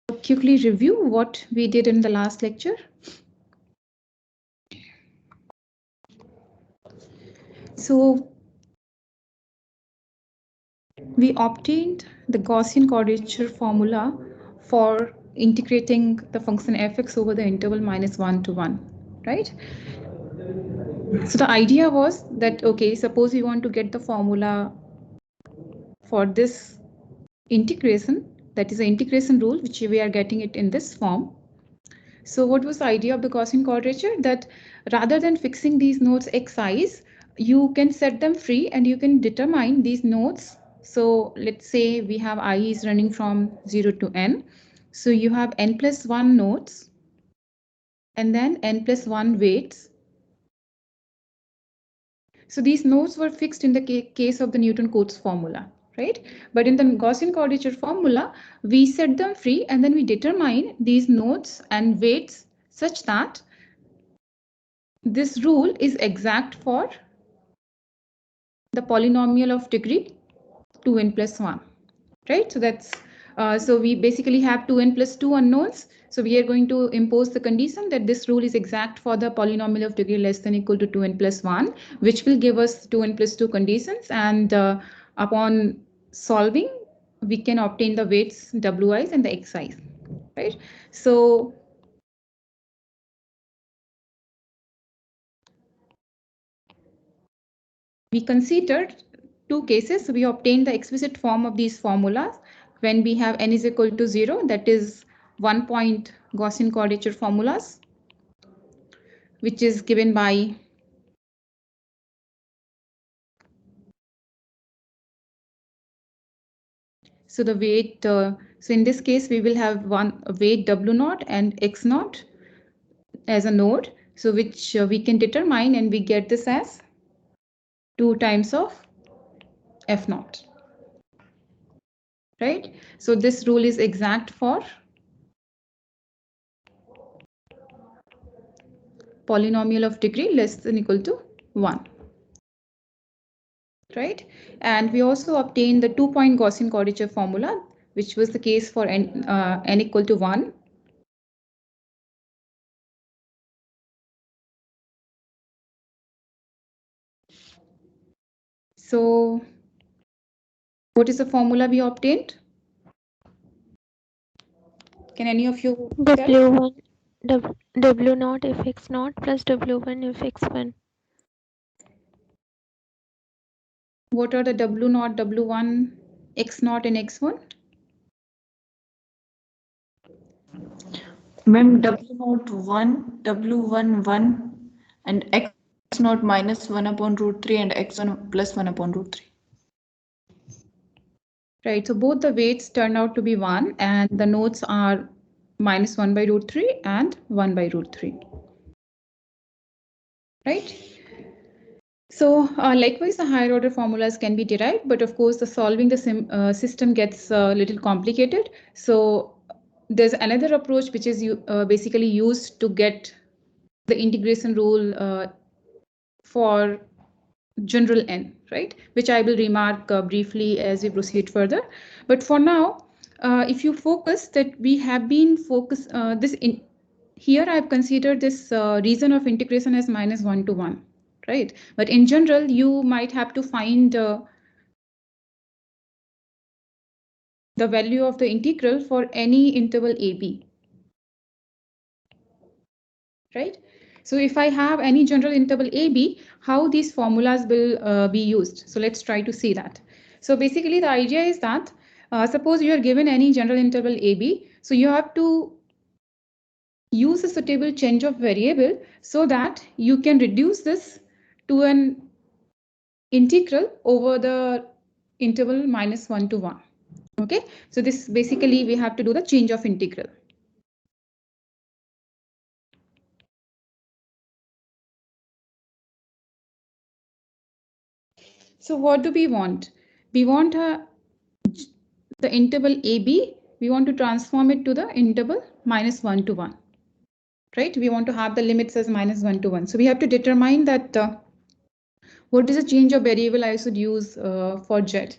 quickly review what we did in the last lecture. So we obtained the Gaussian quadrature formula for integrating the function fx over the interval -1 to 1, right? So the idea was that, okay, suppose we want to get the formula for this integration, that is the integration rule, which we are getting it in this form. So what was the idea of the Gaussian quadrature? That rather than fixing these nodes xi's, you can set them free and you can determine these nodes. So let's say we have I is running from 0 to n. So you have n plus 1 nodes and then n plus 1 weights. So these nodes were fixed in the case of the Newton-Cotes formula, right? But in the Gaussian quadrature formula, we set them free and then we determine these nodes and weights such that this rule is exact for the polynomial of degree 2n plus 1, right? So that's so we basically have 2n plus 2 unknowns. So we are going to impose the condition that this rule is exact for the polynomial of degree less than equal to 2n plus 1, which will give us 2n plus 2 conditions. And upon solving, we can obtain the weights wi's and the xi's, right? So we considered two cases. We obtained the explicit form of these formulas when we have n is equal to 0, that is 1-point Gaussian quadrature formulas, which is given by so the weight. So in this case, we will have one weight W0 and X0 as a node, so which we can determine, and we get this as 2 times of F0. Right? So this rule is exact for polynomial of degree less than equal to 1. Right? And we also obtained the 2-point Gaussian quadrature formula, which was the case for n equal to 1. So what is the formula we obtained? Can any of you tell? W1 W0 if x0 plus W1 if x1. What are the W0, W1, X0 and X1? Ma'am, W0 1, W1 1, and X0 minus 1 upon root 3 and X1 plus 1 upon root 3. Right, so both the weights turn out to be 1 and the nodes are minus 1 by root 3 and 1 by root 3. Right? So likewise, the higher order formulas can be derived, but of course, the solving the system gets a little complicated. So there's another approach which is basically used to get the integration rule for general n, right? Which I will remark briefly as we proceed further. But for now, if you focus that we have been focused here, I've considered this region of integration as -1 to 1. Right, but in general, you might have to find the value of the integral for any interval AB. Right? So if I have any general interval AB, how these formulas will be used? So let's try to see that. So basically, the idea is that suppose you are given any general interval AB, so you have to use a suitable change of variable so that you can reduce this to an integral over the interval -1 to 1. Okay, so this basically we have to do the change of integral. So what do we want? We want the interval AB, we want to transform it to the interval -1 to 1. Right, we want to have the limits as -1 to 1. So we have to determine that what is the change of variable I should use for Z.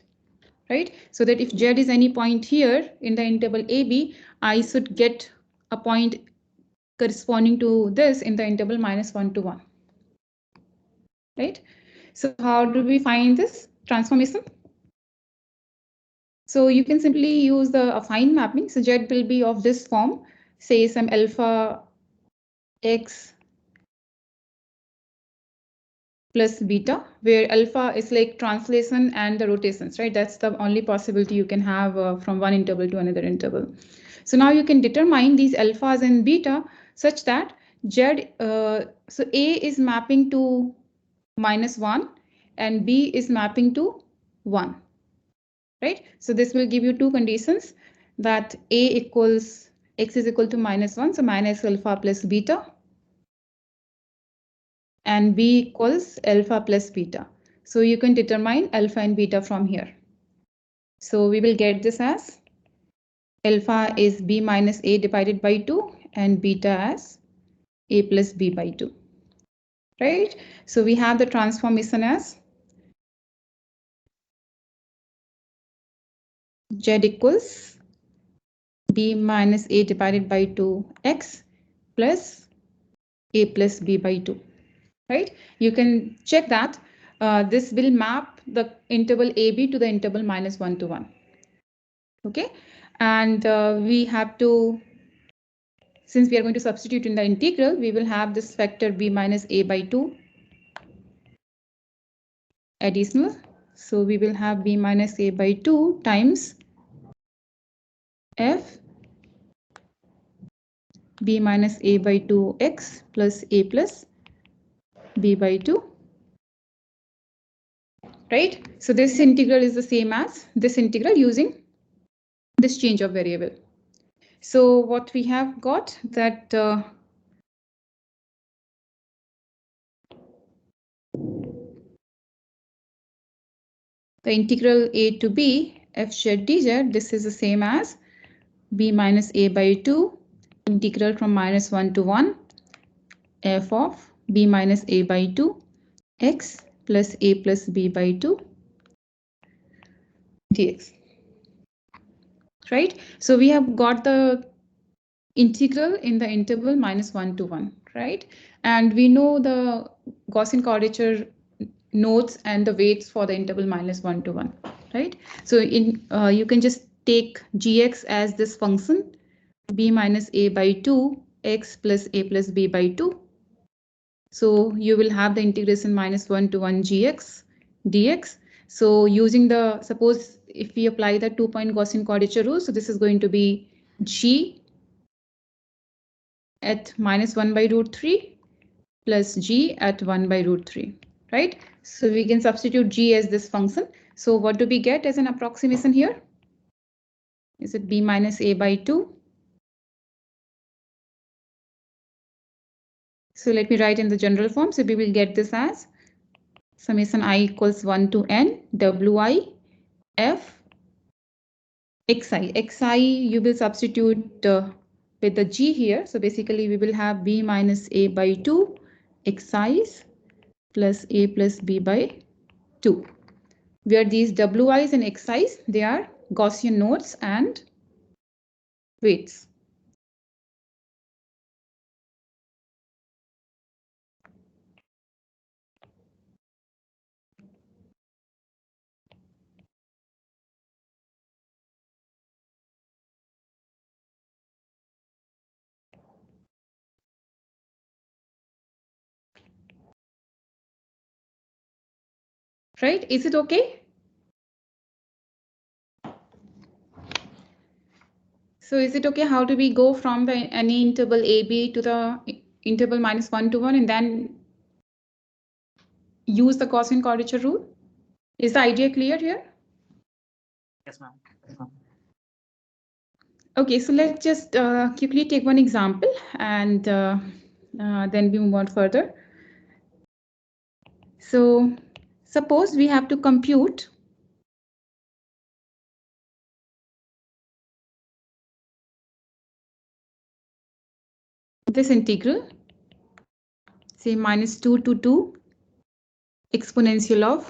right? So that if Z is any point here in the interval AB, I should get a point corresponding to this in the interval -1 to 1, right? So how do we find this transformation? So you can simply use the affine mapping. So Z will be of this form, say some alpha x plus beta, where alpha is like translation and the rotations, right? That's the only possibility you can have from one interval to another interval. So now you can determine these alphas and beta such that Z, so A is mapping to -1 and B is mapping to 1, right? So this will give you two conditions, that A equals x is equal to -1, so minus alpha plus beta, and B equals alpha plus beta. So you can determine alpha and beta from here. So we will get this as alpha is B minus A divided by 2 and beta as A plus B by 2, right? So we have the transformation as Z equals B minus A divided by 2x plus A plus B by 2, right? You can check that this will map the interval AB to the interval -1 to 1. Okay, and we have to, since we are going to substitute in the integral, we will have this factor B minus A by 2 additional. So we will have B minus A by 2 times F B minus A by 2x plus A plus B by 2, right? So this integral is the same as this integral using this change of variable. So what we have got that the integral a to b f z dz, this is the same as b minus a by 2 integral from -1 to 1 f of b minus a by 2 x plus a plus b by 2 dx, right? So we have got the integral in the interval -1 to 1, right? And we know the Gaussian quadrature nodes and the weights for the interval -1 to 1, right? So in you can just take gx as this function b minus a by 2 x plus a plus b by 2. So you will have the integration -1 to 1 gx dx. So using the, suppose if we apply the 2-point Gaussian quadrature rule, so this is going to be g at -1 by √3 plus g at 1 by √3, right? So we can substitute g as this function. So what do we get as an approximation here? Is it b minus a by 2? So let me write in the general form. So we will get this as summation I equals 1 to n wi f xi. Xi you will substitute with the g here. So basically we will have b minus a by 2 xi's plus a plus b by 2. Where these wi's and xi's, they are Gaussian nodes and weights. Right? Is it okay? So is it okay? How do we go from the any interval AB to the interval -1 to 1 and then use the Gaussian quadrature rule? Is the idea clear here? Yes, ma'am. Okay, so let's just quickly take one example and then we move on further. So suppose we have to compute this integral, say -2 to 2 exponential of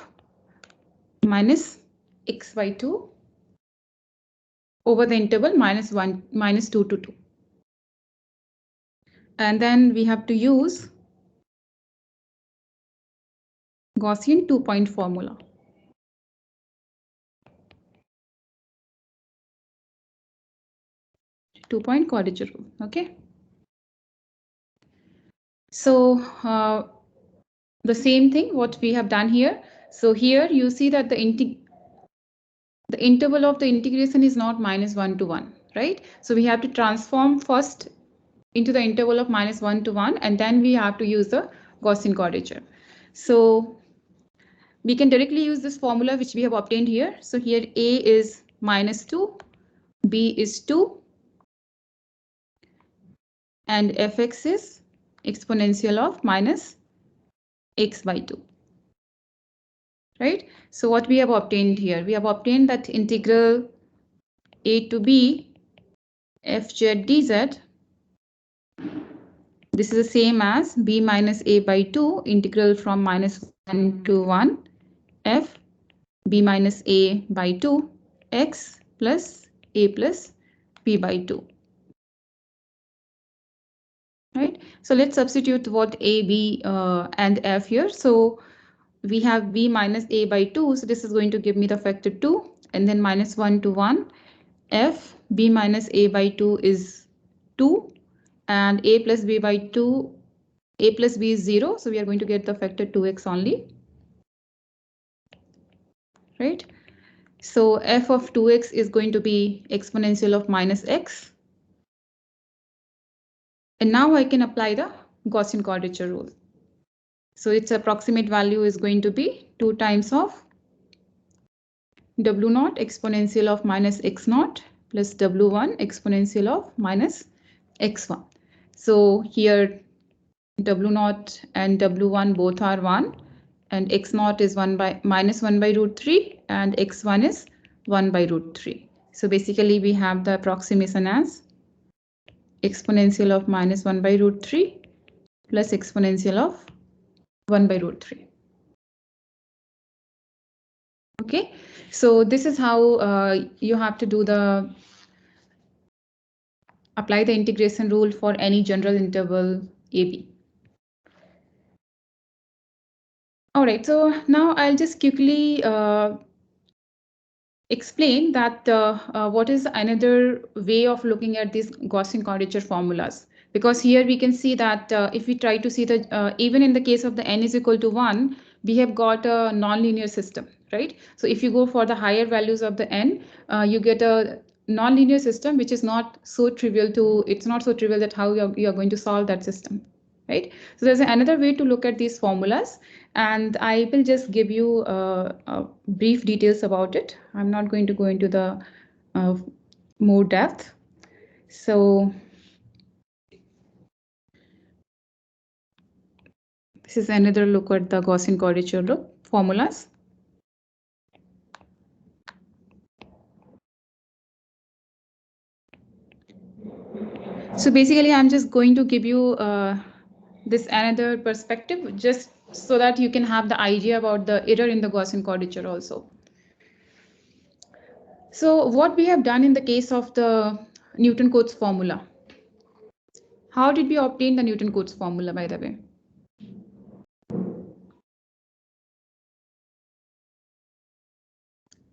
-a x by 2 over the interval minus 2 to 2. And then we have to use Gaussian 2-point formula. Two-point quadrature rule. Okay. So the same thing what we have done here. So here you see that the interval of the integration is not minus 1 to 1, right? So we have to transform first into the interval of minus 1 to 1, and then we have to use the Gaussian quadrature. So we can directly use this formula which we have obtained here. So here a is minus 2, b is 2, and fx is exponential of minus x by 2. Right? So what we have obtained here, we have obtained that integral a to b fz dz. This is the same as b minus a by 2 integral from minus 1 to 1 f b minus a by 2 x plus a plus b by 2. Right? So let's substitute what a, b, and f here. So we have b minus a by 2. So this is going to give me the factor 2, and then minus 1 to 1 f b minus a by 2 is 2, and a plus b by 2, a plus b is 0. So we are going to get the factor 2x only. Right? So f of 2x is going to be exponential of minus x. And now I can apply the Gaussian quadrature rule. So its approximate value is going to be 2 times of w naught exponential of minus x naught plus w1 exponential of minus x1. So here w naught and w1 both are 1, and x naught is minus 1 by root 3, and x1 is 1 by root 3. So basically we have the approximation as exponential of minus 1 by root 3 plus exponential of 1 by root 3. Okay, so this is how you have to do apply the integration rule for any general interval AB. All right, so now I'll just quickly explain that what is another way of looking at these Gaussian quadrature formulas. Because here we can see that if we try to see the, even in the case of the n is equal to 1, we have got a nonlinear system, right? So if you go for the higher values of the n, you get a nonlinear system, which is not so trivial to, it's not so trivial that how you're going to solve that system, right? So there's another way to look at these formulas, and I will just give you brief details about it. I'm not going to go into the more depth. So this is another look at the Gaussian quadrature formulas. So basically, I'm just going to give you this another perspective, just so that you can have the idea about the error in the Gaussian quadrature also. So what we have done in the case of the Newton-Cotes formula. How did we obtain the Newton-Cotes formula, by the way?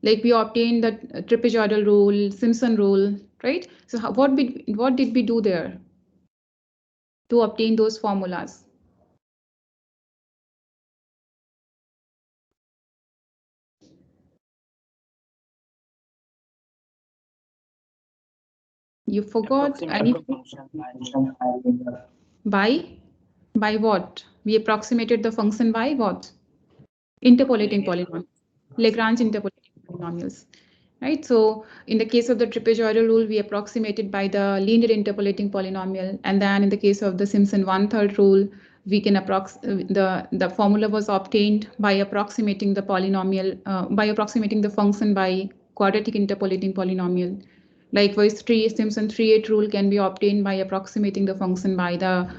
Like we obtained the trapezoidal rule, Simpson rule, right? So what did we do there to obtain those formulas? You forgot anything? By what? We approximated the function by what? Interpolating polynomials, Lagrange interpolating polynomials, right? So in the case of the trapezoidal rule, we approximated by the linear interpolating polynomial, and then in the case of the Simpson 1/3 rule, we can the formula was obtained by approximating the polynomial, by approximating the function by quadratic interpolating polynomial. Likewise, Simpson 3/8 rule can be obtained by approximating the function by the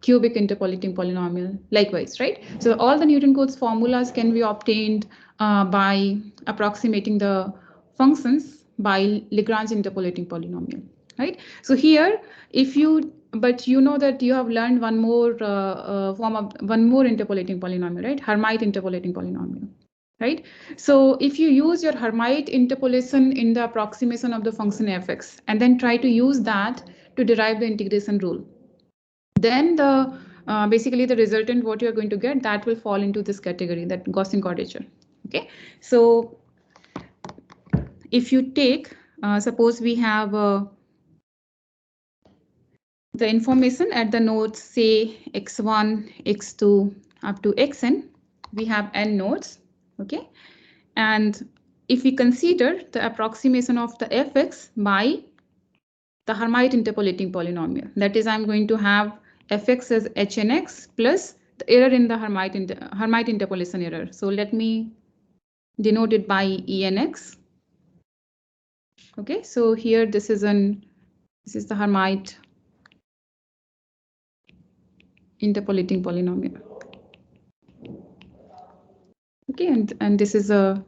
cubic interpolating polynomial likewise, right? So all the Newton codes formulas can be obtained by approximating the functions by Lagrange interpolating polynomial, right? So here, if you, but you know that you have learned one more one more interpolating polynomial, right? Hermite interpolating polynomial, right? So if you use your Hermite interpolation in the approximation of the function fx and then try to use that to derive the integration rule, then the basically the resultant what you're going to get, that will fall into this category, that Gaussian quadrature. Okay, so if you take suppose we have the information at the nodes, say x1, x2 up to xn, we have n nodes. Okay, and if we consider the approximation of the fx by the Hermite interpolating polynomial, that is, I'm going to have fx as hnx plus the error in the Hermite interpolation error. So let me denote it by enx. Okay, so here this is the Hermite interpolating polynomial. Okay, and this is a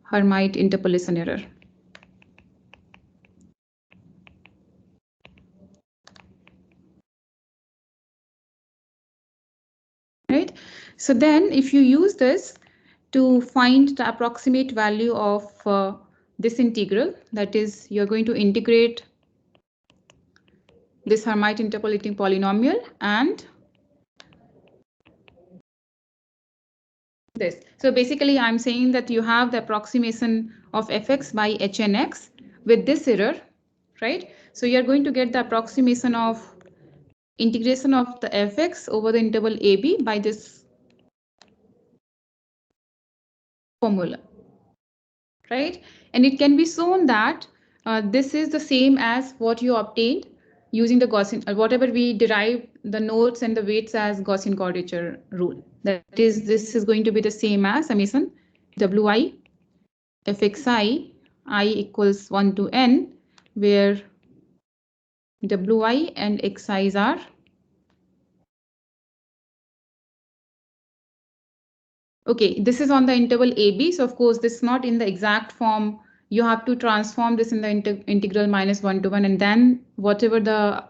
Hermite interpolation error. Right, so then if you use this to find the approximate value of this integral, that is, you're going to integrate this Hermite interpolating polynomial and this. So basically, I'm saying that you have the approximation of fx by hnx with this error, right? So you're going to get the approximation of integration of the fx over the interval ab by this formula, right? And it can be shown that this is the same as what you obtained using the Gaussian, whatever we derive the nodes and the weights as Gaussian quadrature rule. That is, this is going to be the same as summation wi fxi I equals 1 to n, where wi and xi's are okay. This is on the interval ab, so of course this is not in the exact form. You have to transform this in the integral -1 to 1, and then whatever the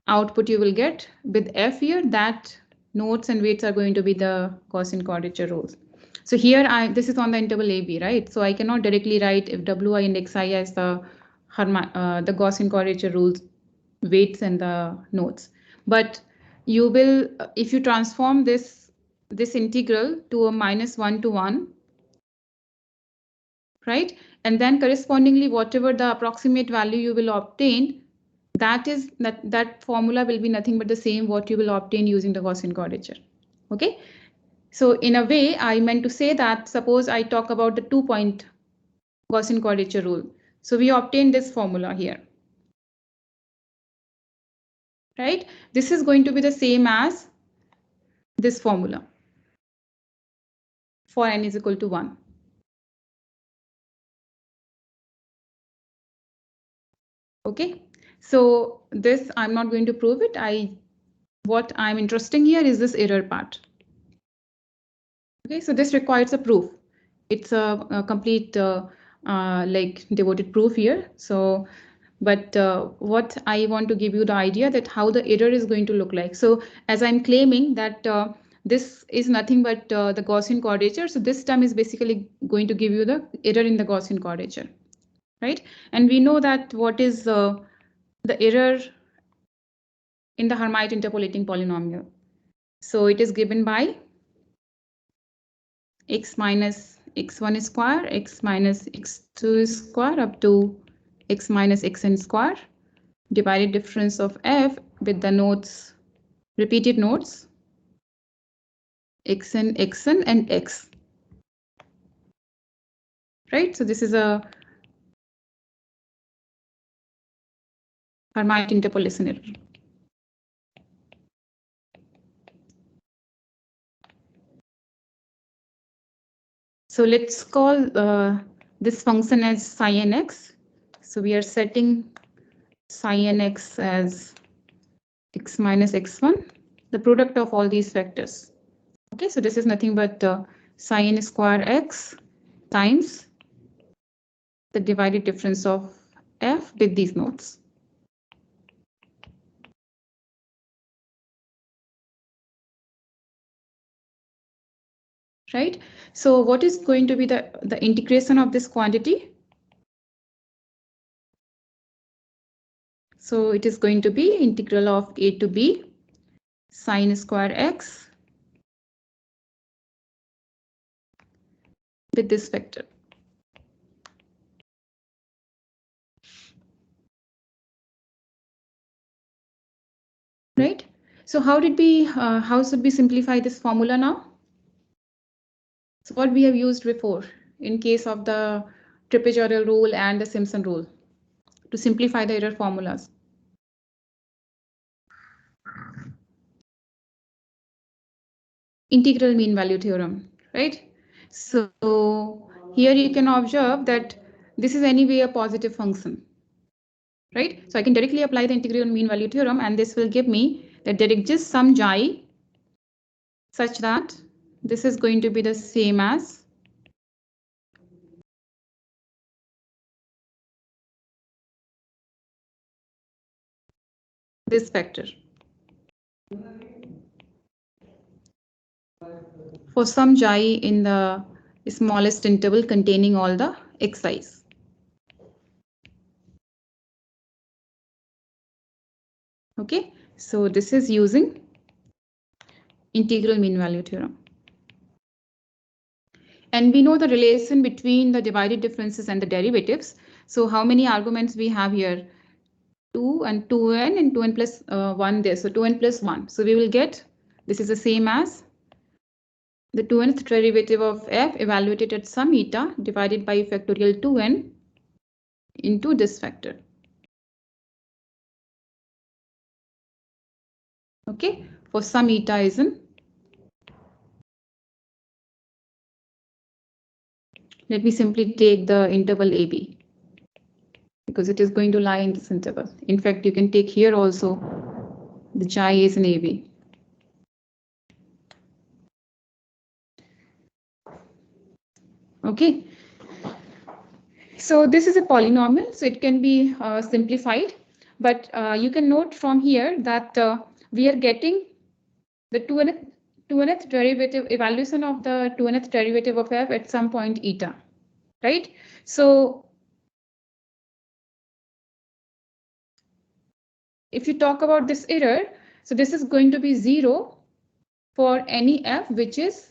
output you will get with f here, that nodes and weights are going to be the Gaussian quadrature rules. So here this is on the interval ab, right? So I cannot directly write if wi and xi as the Gaussian quadrature rules weights and the nodes, but you will if you transform this integral to a -1 to 1, right? And then correspondingly, whatever the approximate value you will obtain, that formula will be nothing but the same what you will obtain using the Gaussian quadrature. Okay, so in a way, I meant to say that suppose I talk about the 2-point Gaussian quadrature rule. So we obtain this formula here, right? This is going to be the same as this formula for n is equal to 1. Okay, so this I'm not going to prove it. What I'm interested here is this error part. Okay, so this requires a proof. It's a complete like devoted proof here. So, but what I want to give you the idea that how the error is going to look like. So as I'm claiming that this is nothing but the Gaussian quadrature. So this term is basically going to give you the error in the Gaussian quadrature, right? And we know that what is the error in the Hermite interpolating polynomial. So it is given by x minus x1 square, x minus x2 square up to x minus xn square divided difference of f with the nodes, repeated nodes, xn, xn, and x. Right, so this is a Hermite interpolation error. So let's call this function as psi nx. So we are setting psi nx as x minus x1, the product of all these vectors. Okay, so this is nothing but sine square x times the divided difference of f with these nodes. Right? So what is going to be the integration of this quantity? So it is going to be integral of a to b sine square x with this vector. Right? So how should we simplify this formula now? So what we have used before in case of the trapezoidal rule and the Simpson rule to simplify the error formulas. Integral mean value theorem, right? So here you can observe that this is anyway a positive function, right? So I can directly apply the integral mean value theorem, and this will give me that there exists some xi such that this is going to be the same as this vector for some xi in the smallest interval containing all the xi's. Okay, so this is using integral mean value theorem. And we know the relation between the divided differences and the derivatives. So how many arguments we have here? 2 and 2n and 2n plus 1 there. So 2n plus 1. So we will get, this is the same as the 2nth derivative of f evaluated at some eta divided by factorial 2n into this factor. Okay, for some eta is in, let me simply take the interval AB because it is going to lie in this interval. In fact, you can take here also the chi is in AB. Okay, so this is a polynomial, so it can be simplified, but you can note from here that we are getting the 2nth derivative evaluation of the 2nth derivative of f at some point eta, right? So if you talk about this error, so this is going to be 0 for any f which is,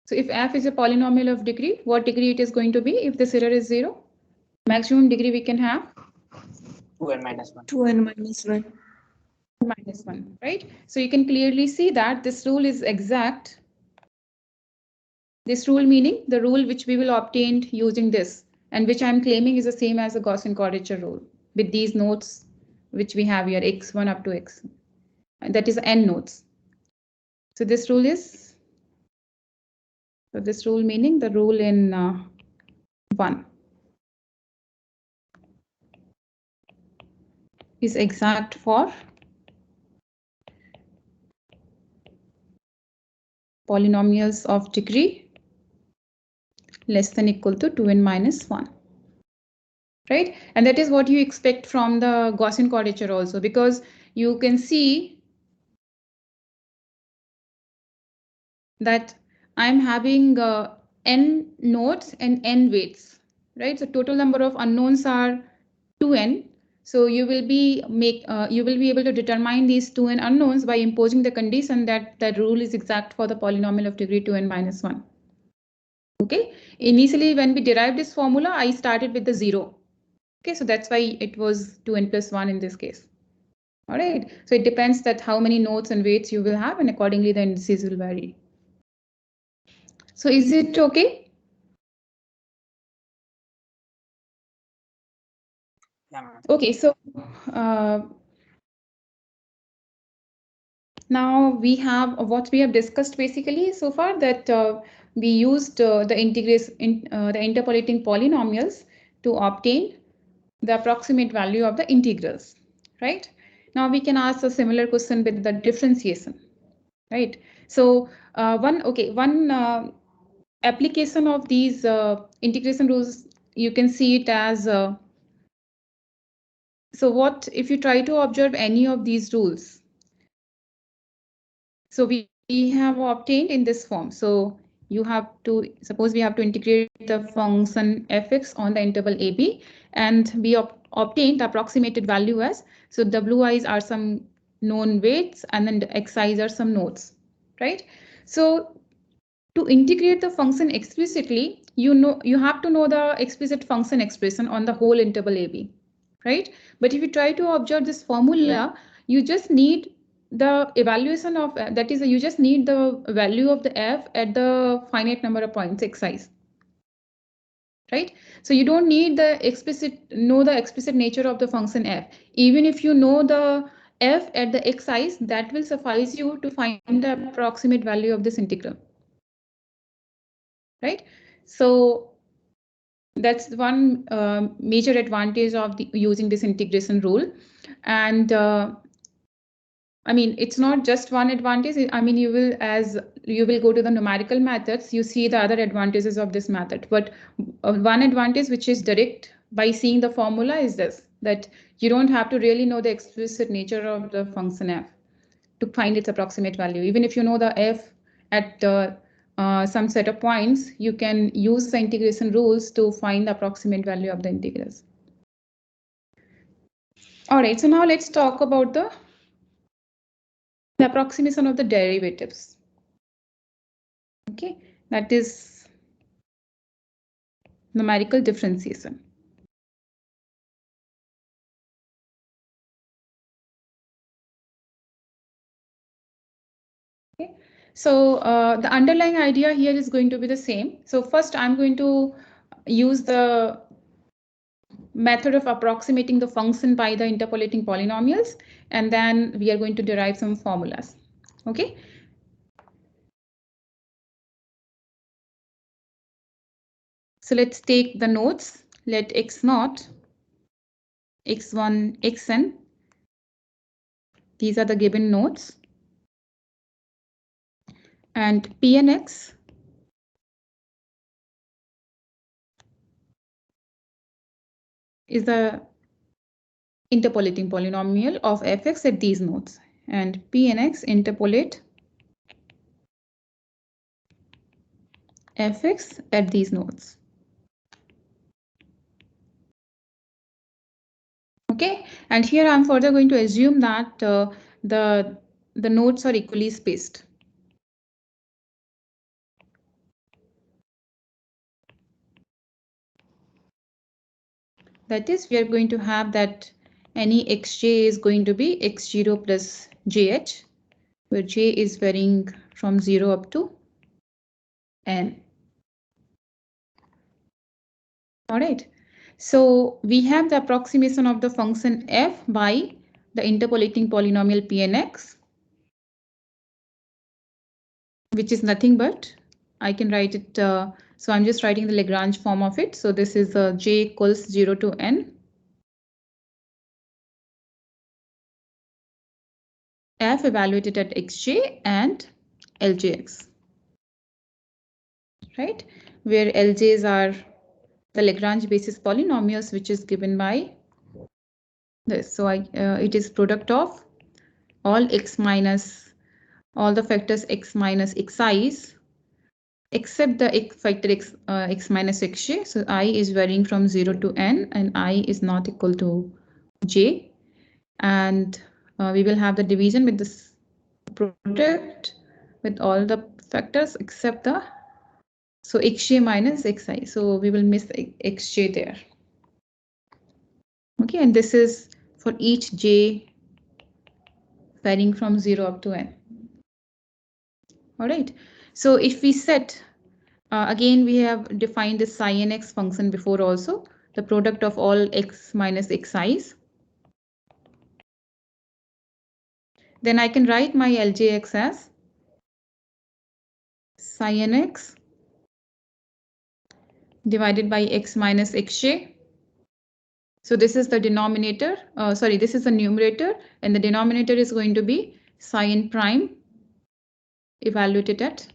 so if f is a polynomial of degree, what degree it is going to be if this error is 0? Maximum degree we can have 2n minus 1. 2n minus 1. Minus 1, right? So you can clearly see that this rule is exact. This rule meaning the rule which we will obtain using this, and which I'm claiming is the same as the Gaussian quadrature rule with these nodes which we have here, x1 up to x, and that is n nodes. So this rule is, so this rule meaning the rule in 1 is exact for polynomials of degree less than equal to 2n minus 1. Right? And that is what you expect from the Gaussian quadrature also, because you can see that I'm having n nodes and n weights, right? So total number of unknowns are 2n. So you will be able to determine these 2n unknowns by imposing the condition that the rule is exact for the polynomial of degree 2n minus 1. Okay. Initially, when we derived this formula, I started with the 0. Okay, so that's why it was 2n plus 1 in this case. All right, so it depends that how many nodes and weights you will have, and accordingly the indices will vary. So is it okay? Yeah, ma'am. Okay, so now we have what we have discussed basically so far, that we used the interpolating polynomials to obtain the approximate value of the integrals, right? Now we can ask a similar question with the differentiation, right? So one application of these integration rules, you can see it as so what if you try to observe any of these rules? So we have obtained in this form. So you have to suppose we have to integrate the function fx on the interval ab, and we obtained the approximated value as, so wi's are some known weights and then the xi's are some nodes, right? So to integrate the function explicitly, you have to know the explicit function expression on the whole interval ab, right? But if you try to observe this formula, you just need the evaluation of that is you just need the value of the f at the finite number of points xi's, right? So you don't need the explicit nature of the function f. Even if you know the f at the xi's, that will suffice you to find the approximate value of this integral, right? So that's one major advantage of using this integration rule. And I mean, it's not just one advantage. I mean, as you will go to the numerical methods, you see the other advantages of this method. But one advantage which is direct by seeing the formula is this, that you don't have to really know the explicit nature of the function f to find its approximate value. Even if you know the f at some set of points, you can use the integration rules to find the approximate value of the integrals. All right, so now let's talk about the approximation of the derivatives. Okay, that is numerical differentiation. Okay, so the underlying idea here is going to be the same. So first I'm going to use the method of approximating the function by the interpolating polynomials, and then we are going to derive some formulas. Okay. So let's take the nodes. Let x0, x1, xn. These are the given nodes. And p and x is the interpolating polynomial of fx at these nodes. And p and x interpolate fx at these nodes. Okay, and here I'm further going to assume that the nodes are equally spaced. That is, we are going to have that any xj is going to be x0 plus jh, where j is varying from 0 up to n. All right. So we have the approximation of the function f by the interpolating polynomial p and x, which is nothing but, I can write it, so I'm just writing the Lagrange form of it. So this is j equals 0 to n. F evaluated at xj and ljx, right? Where lj's are the Lagrange basis polynomials, which is given by this. So it is product of all x minus all the factors x minus xi's except the factor x minus xj. So I is varying from 0 to n, and I is not equal to j. And we will have the division with this product with all the factors except the, so xj minus xi. So we will miss xj there. Okay, and this is for each j varying from 0 up to n. All right, so if we set, again we have defined the psi n x function before also, the product of all x minus xi's. Then I can write my ljx as psi n x divided by x minus xj. So this is the denominator, this is the numerator, and the denominator is going to be sin prime evaluated at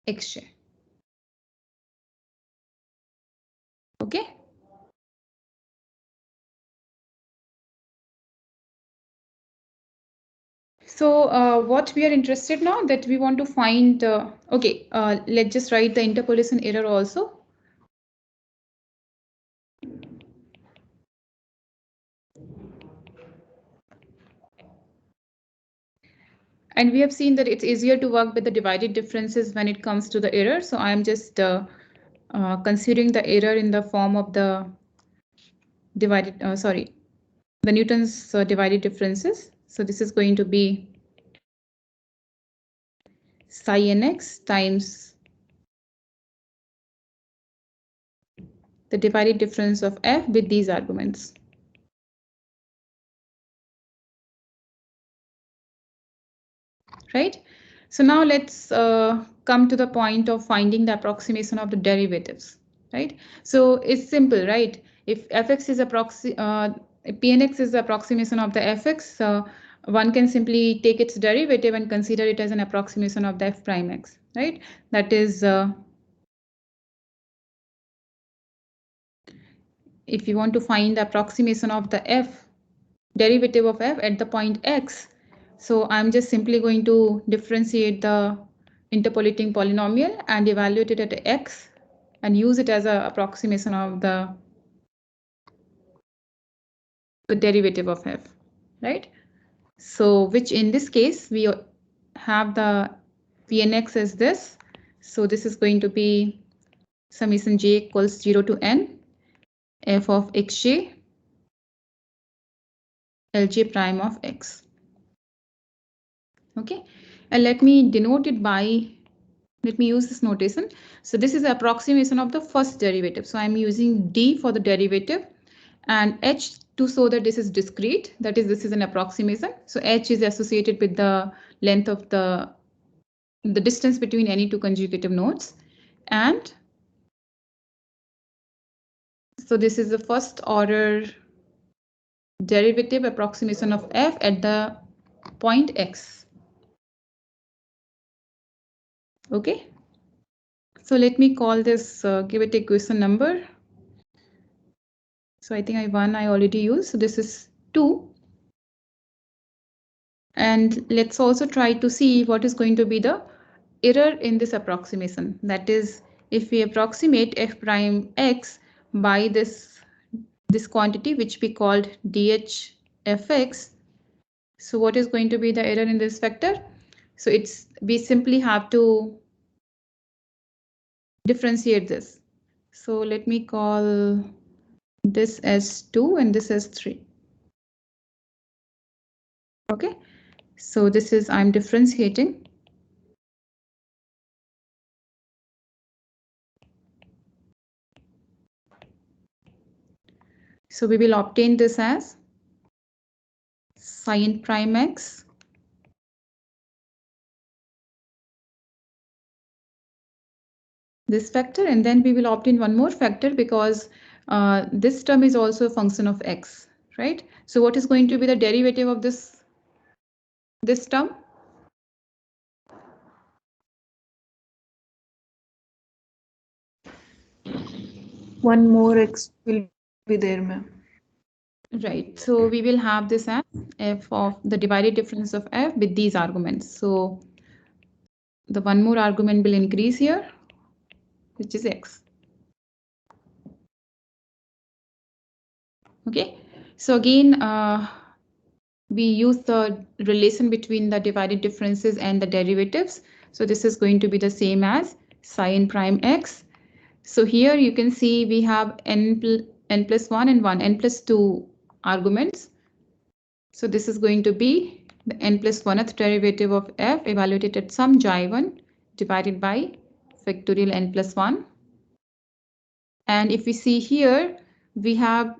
xj. Okay. So what we are interested now, that we want to find, let's just write the interpolation error also. And we have seen that it's easier to work with the divided differences when it comes to the error. So I'm just considering the error in the form of the divided, the Newton's divided differences. So this is going to be psi nx times the divided difference of f with these arguments. Right? So now let's come to the point of finding the approximation of the derivatives. Right? So it's simple, right? If fx is pnx is the approximation of the fx, one can simply take its derivative and consider it as an approximation of the f prime x, right? That is, if you want to find the approximation of the f derivative of f at the point x, so I'm just simply going to differentiate the interpolating polynomial and evaluate it at x and use it as an approximation of the derivative of f, right? So which in this case we have the pnx as this. So this is going to be summation j equals 0 to n f of xj lj prime of x. Okay, and let me denote it by, let me use this notation. So this is the approximation of the first derivative. So I'm using d for the derivative and h to show that this is discrete. That is, this is an approximation. So h is associated with the length of the distance between any two conjugative nodes. And so this is the first order derivative approximation of f at the point x. Okay. So let me call this, give it equation number. So I think I already used. So this is 2. And let's also try to see what is going to be the error in this approximation. That is, if we approximate f prime x by this quantity which we called dhfx. So what is going to be the error in this vector? So we simply have to differentiate this. So let me call this as 2 and this as 3. Okay, so this is, I'm differentiating. So we will obtain this as sin prime x this factor, and then we will obtain one more factor because this term is also a function of x, right? So what is going to be the derivative of this term? One more x will be there, ma'am. Right, so we will have this as f of the divided difference of f with these arguments. So the one more argument will increase here, which is x. Okay, so again, we use the relation between the divided differences and the derivatives. So this is going to be the same as sin prime x. So here you can see we have n plus 1 and 1, n plus 2 arguments. So this is going to be the n plus 1th derivative of f evaluated at some j1 divided by factorial n plus 1. And if we see here, we have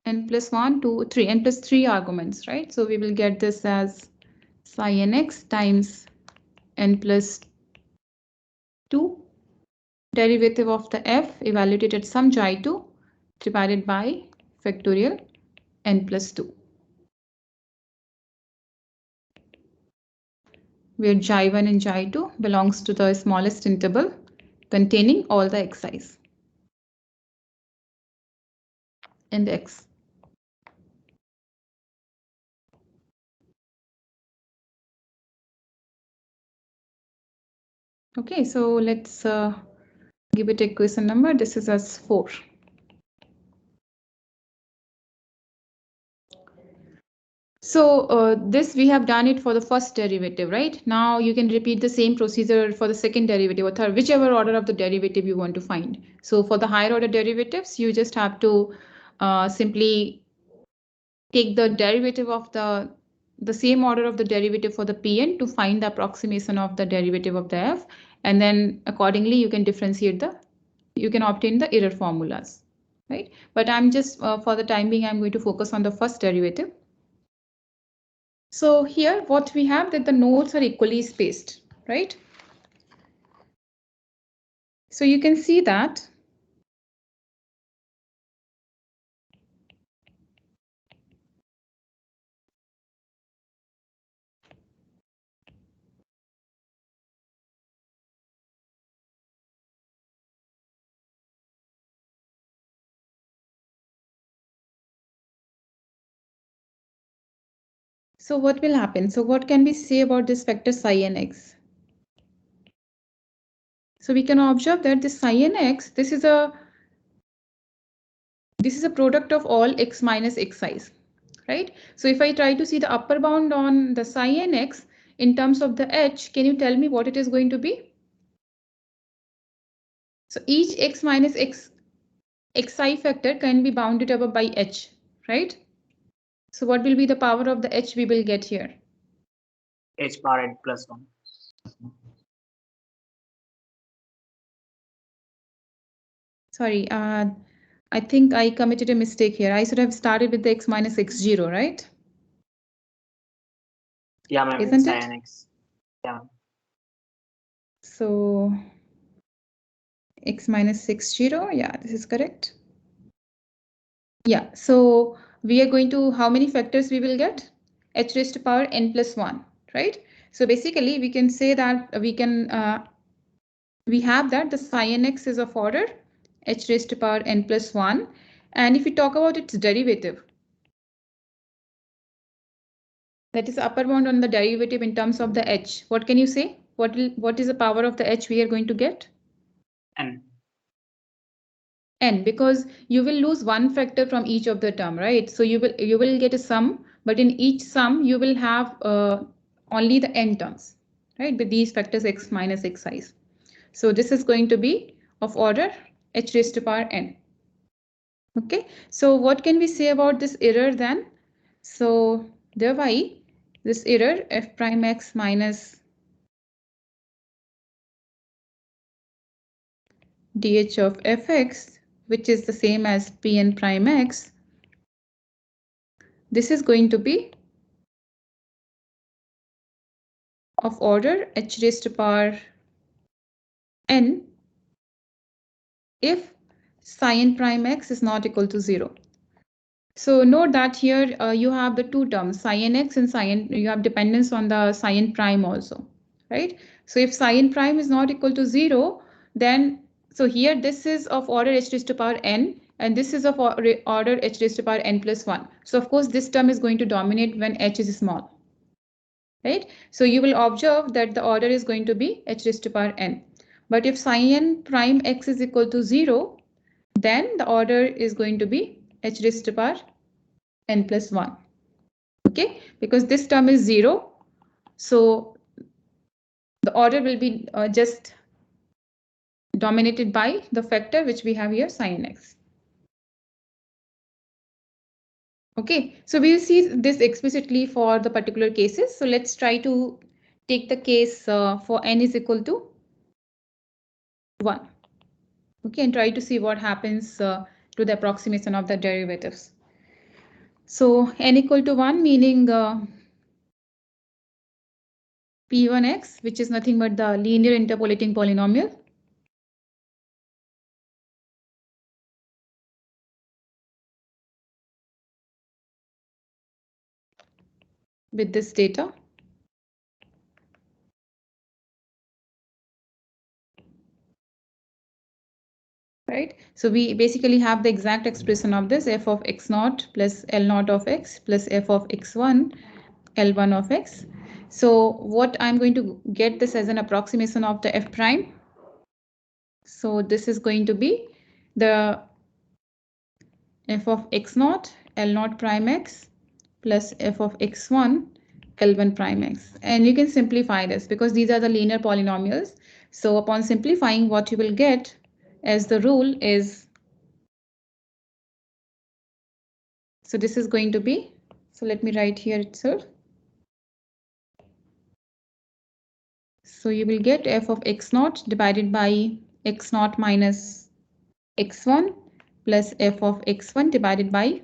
n plus 1, 2, 3, n plus 3 arguments, right? So we will get this as sin x times n plus 2 derivative of the f evaluated at some j2 divided by factorial n plus 2, where xi1 and xi2 belongs to the smallest interval containing all the xi's and x. Okay, so let's give it a equation number. This is as 4. So this we have done it for the first derivative, right? Now you can repeat the same procedure for the second derivative or third, whichever order of the derivative you want to find. So for the higher order derivatives, you just have to simply take the derivative of the same order of the derivative for the Pn to find the approximation of the derivative of the f, and then accordingly you can differentiate you can obtain the error formulas, right? But I'm just for the time being, I'm going to focus on the first derivative. So here what we have that the nodes are equally spaced, right? So you can see that so what will happen? So what can we say about this vector psi n x? So we can observe that this psi n x, this is a product of all x minus xi's, right? So if I try to see the upper bound on the psi n x in terms of the h, can you tell me what it is going to be? So each x minus xi factor can be bounded above by h, right? So what will be the power of the h we will get here? H power n plus 1. Sorry, I think I committed a mistake here. I should have started with the x minus x0, right? Yeah, ma'am. Isn't Psi it? n x. Yeah. So x minus x0, yeah, this is correct. Yeah, so we are going to, how many factors we will get? H raised to power n plus 1, right? So basically we can say that we have that the psi n x is of order h raised to power n plus 1. And if we talk about its derivative, that is upper bound on the derivative in terms of the h, what can you say? What is the power of the h we are going to get? N. N, because you will lose one factor from each of the term, right? So you will get a sum, but in each sum you will have only the n terms, right? With these factors x minus xi's. So this is going to be of order h raised to power n. Okay, so what can we say about this error then? So thereby this error f prime x minus dh of fx, which is the same as pn prime x, this is going to be of order h raised to power n if psi n prime x is not equal to 0. So note that here you have the two terms psi n x and psi n, you have dependence on the psi n prime also, right? So if psi n prime is not equal to 0, then so here this is of order h raised to power n and this is of order h raised to power n plus 1. So of course this term is going to dominate when h is small. Right? So you will observe that the order is going to be h raised to power n. But if psi n prime x is equal to 0, then the order is going to be h raised to power n plus 1. Okay, because this term is 0, so the order will be just dominated by the factor which we have here sin x. Okay, so we will see this explicitly for the particular cases. So let's try to take the case for n is equal to 1. Okay, and try to see what happens to the approximation of the derivatives. So n equal to 1 meaning p1x, which is nothing but the linear interpolating polynomial. with this data. Right, so we basically have the exact expression of this f of x naught plus L naught of x plus f of x1 L1 of x. So what I'm going to get this as an approximation of the f prime. So this is going to be the f of x naught L naught prime x plus f of x1 L1 prime x. And you can simplify this because these are the linear polynomials. So upon simplifying, what you will get as the rule is, so this is going to be, so let me write here itself. So you will get f of x naught divided by x naught minus x1 plus f of x1 divided by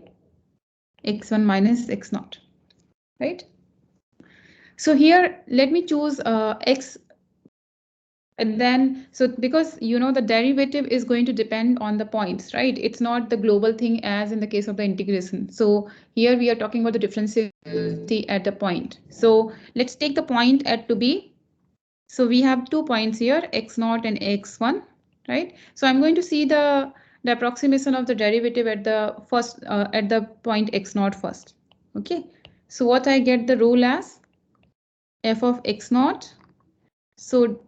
x1 minus x naught, right? So here, let me choose x. And then, so because you know the derivative is going to depend on the points, right? It's not the global thing as in the case of the integration. So here we are talking about the differentiability at the point. So let's take the point at to be. So we have 2 points here, x0 and x1, right? So I'm going to see the approximation of the derivative at the first at the point x0 first. Okay. So what I get the rule as f of x0. So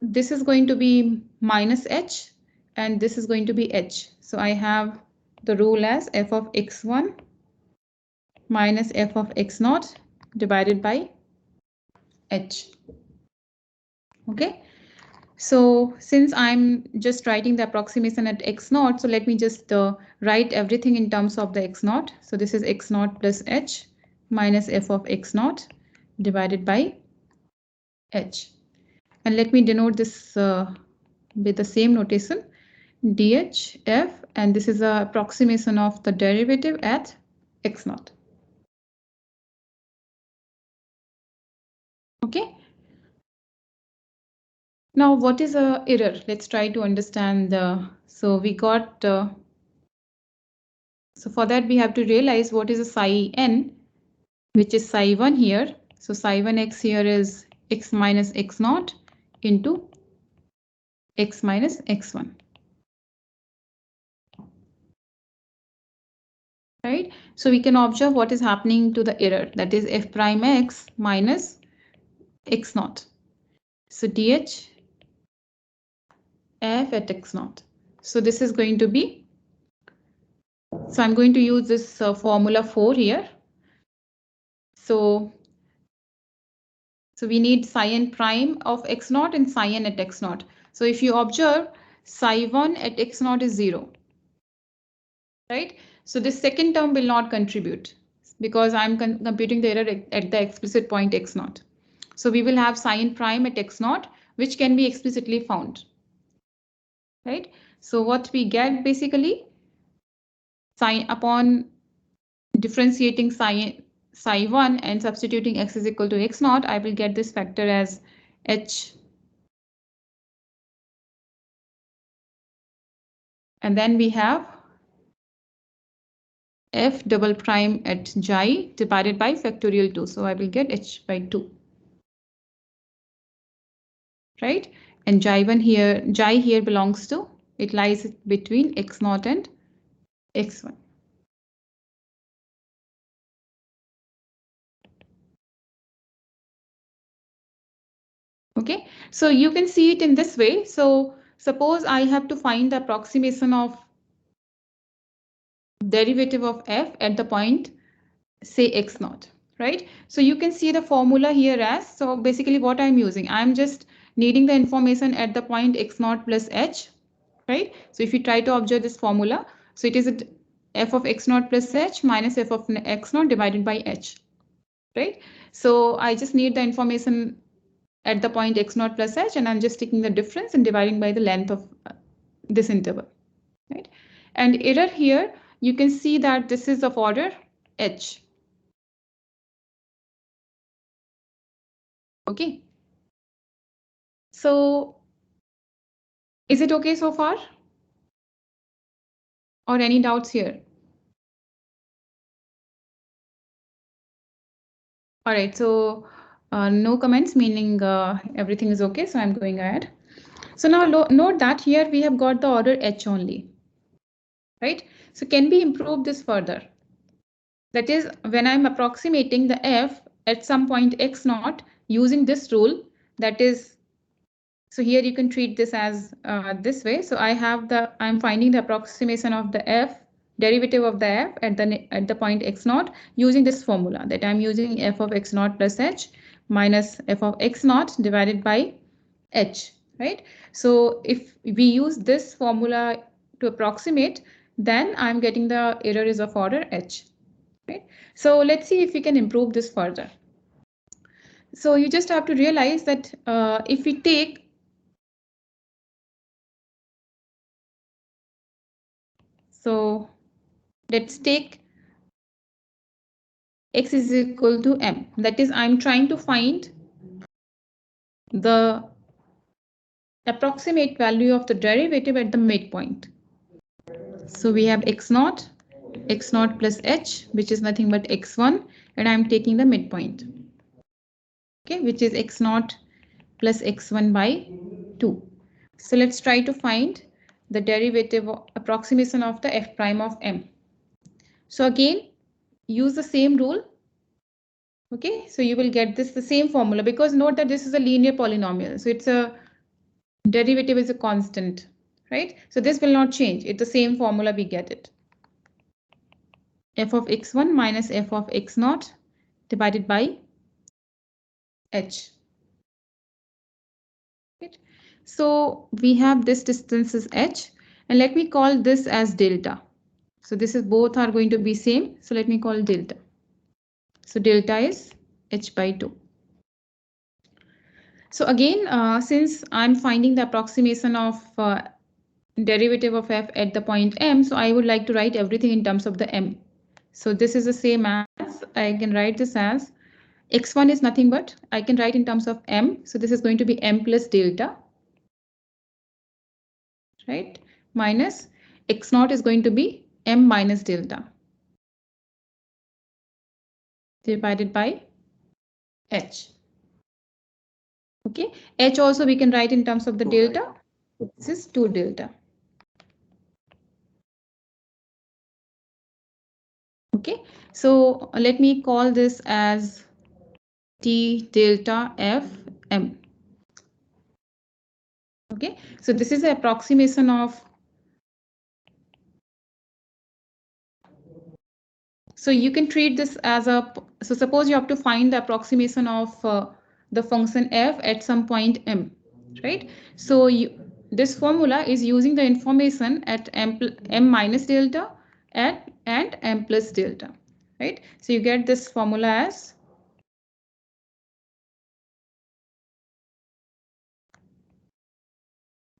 this is going to be minus h and this is going to be h. So I have the rule as f of x1 minus f of x0 divided by h. Okay. So since I'm just writing the approximation at x0, so let me just write everything in terms of the x0. So this is x0 plus h minus f of x0 divided by h. And let me denote this with the same notation, dhf, and this is a approximation of the derivative at x0. Okay. Now, what is a error? Let's try to understand the. So we got. So for that we have to realize what is a psi n, which is psi 1 here. So psi 1 x here is x minus x naught into x minus x1. Right? So we can observe what is happening to the error, that is f prime x minus x naught. So dh f at x naught. So this is going to be, so I'm going to use this formula 4 here. So we need psi n prime of x naught and psi n at x naught. So if you observe, psi 1 at x naught is 0. Right? So this second term will not contribute because I'm computing the error at the explicit point x naught. So we will have psi n prime at x naught, which can be explicitly found. Right? So what we get basically, psi upon differentiating psi 1 and substituting x is equal to x naught, I will get this factor as h. And then we have f double prime at xi divided by factorial 2. So I will get h by 2. Right? And xi here belongs to, it lies between x naught and x1. Okay, so you can see it in this way. So suppose I have to find the approximation of derivative of f at the point, say x naught, right? So you can see the formula here as, so basically what I'm using, I'm just needing the information at the point x naught plus h, right? So if you try to observe this formula, so it is f of x naught plus h minus f of x naught divided by h, right? So I just need the information at the point x naught plus h, and I'm just taking the difference and dividing by the length of this interval, right? And error here, you can see that this is of order h. Okay. So is it okay so far? Or any doubts here? All right, so no comments, meaning everything is okay. So I'm going ahead. So now note that here we have got the order H only, right? So can we improve this further? That is, when I'm approximating the F at some point X naught using this rule, that is, so here you can treat this as this way. So I'm finding the approximation of the F, derivative of the F at the point X naught using this formula that I'm using F of X naught plus H minus F of X naught divided by H, right? So if we use this formula to approximate, then I'm getting the error is of order H, right? So let's see if we can improve this further. So you just have to realize that if we take, so let's take X is equal to M. That is, I'm trying to find the approximate value of the derivative at the midpoint. So we have X naught plus H, which is nothing but X1, and I'm taking the midpoint, okay, which is X naught plus X1 by 2. So let's try to find the derivative approximation of the F prime of M. So again, use the same rule. Okay, so you will get the same formula, because note that this is a linear polynomial. So it's a derivative is a constant, right? So this will not change. It's the same formula, we get it. F of X1 minus F of X naught divided by H. Right? So we have this distance is H, and let me call this as delta. So this is both are going to be same. So let me call delta. So delta is H by 2. So again, since I'm finding the approximation of derivative of F at the point M, so I would like to write everything in terms of the M. So this is the same as, I can write this as X1 is nothing but, I can write in terms of M. So this is going to be M plus delta, right? Minus X naught is going to be M minus delta divided by H. Okay, H also we can write in terms of the delta. This is 2 delta. Okay, so let me call this as T delta F M. Okay, so this is the approximation of, so you can treat this as a, so suppose you have to find the approximation of the function F at some point M, right? So this formula is using the information at M minus delta and M plus delta, right? So you get this formula as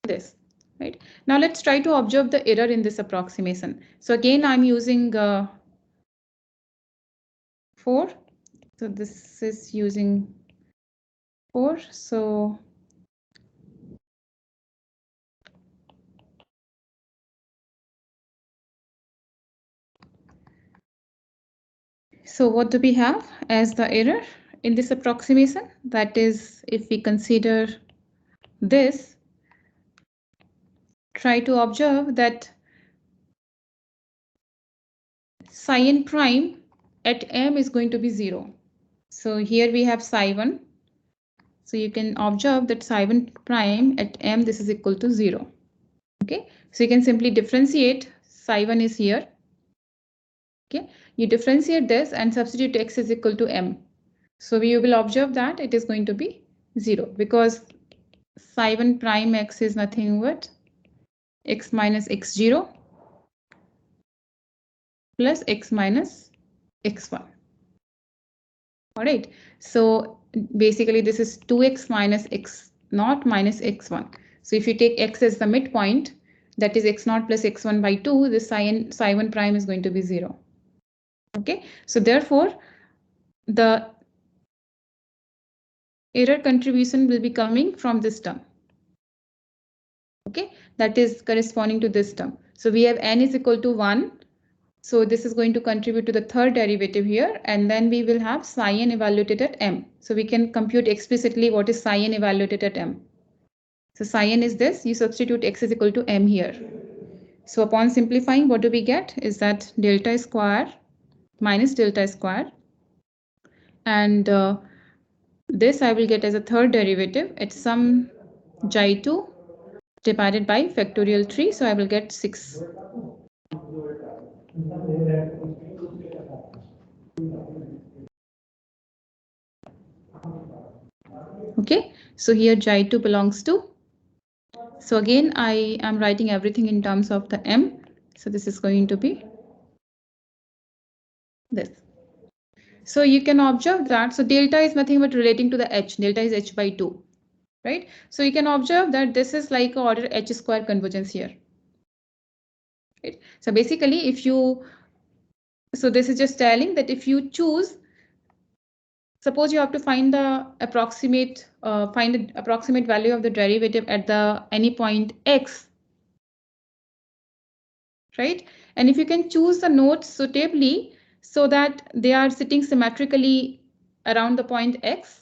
this, right? Now let's try to observe the error in this approximation. So again, I'm using 4. So this is using 4. So what do we have as the error in this approximation? That is, if we consider this, try to observe that psi n prime at M is going to be 0. So here we have psi 1. So you can observe that psi 1 prime at M, this is equal to 0. Okay, so you can simply differentiate, psi 1 is here. Okay, you differentiate this and substitute X is equal to M. So you will observe that it is going to be 0, because psi 1 prime X is nothing but X minus X0 plus X minus X1. All right, so basically this is 2X minus X naught minus X1. So if you take X as the midpoint, that is X naught plus X1 by 2, this psi 1 prime is going to be 0. Okay, so therefore the error contribution will be coming from this term. Okay, that is corresponding to this term. So we have n is equal to 1 So this is going to contribute to the third derivative here, and then we will have psi n evaluated at m. So we can compute explicitly what is psi n evaluated at m. So psi n is this, you substitute x is equal to m here. So upon simplifying, what do we get is that delta square minus delta square, and this I will get as a third derivative at some xi2 divided by factorial 3, so I will get 6. Okay, so here xi2 belongs to, so again I am writing everything in terms of the m, so this is going to be this. So you can observe that, so delta is nothing but relating to the h, delta is h by 2, right? So you can observe that this is like a order h square convergence here. Right? So basically if you, so this is just telling that if you choose, suppose you have to find the approximate, find the approximate value of the derivative at the any point x, right? And if you can choose the nodes suitably so that they are sitting symmetrically around the point x,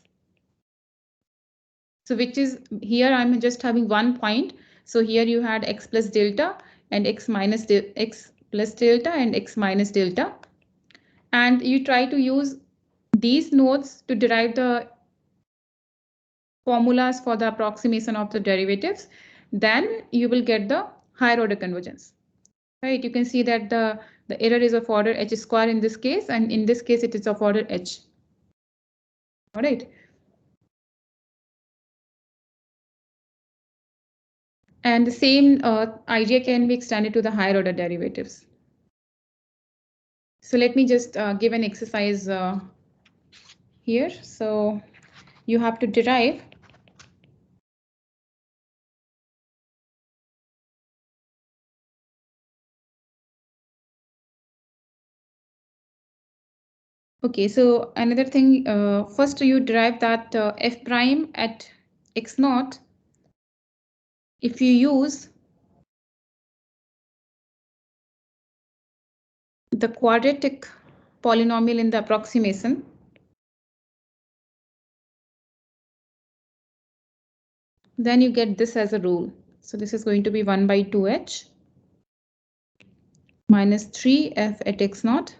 so which is here I'm just having one point. So here you had x plus delta and x minus x plus delta and x minus delta. And you try to use these nodes to derive the formulas for the approximation of the derivatives, then you will get the higher order convergence. Right, you can see that the error is of order h square in this case, and in this case it is of order h. All right. And the same idea can be extended to the higher order derivatives. So let me just give an exercise here. So you have to derive okay, so another thing, first you derive that f prime at x naught, if you use the quadratic polynomial in the approximation, then you get this as a rule. So this is going to be 1 by 2h minus 3f at x naught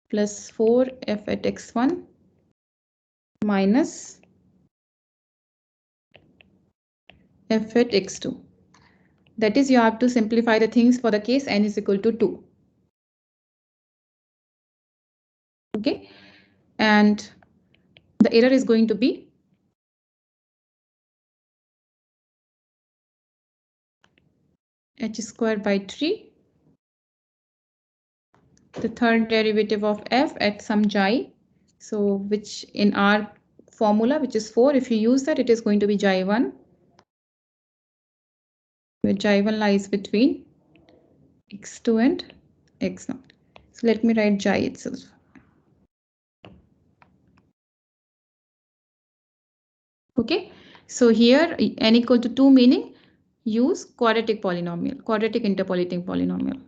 plus 4f at x1 minus f at x2. That is, you have to simplify the things for the case n is equal to 2. Okay, and the error is going to be h square by 3, the third derivative of f at some xi, so which in our formula, which is 4, if you use that, it is going to be xi1, where xi1 lies between x2 and x0. So let me write xi itself. Okay, so here n equal to 2 meaning use quadratic polynomial, quadratic interpolating polynomial.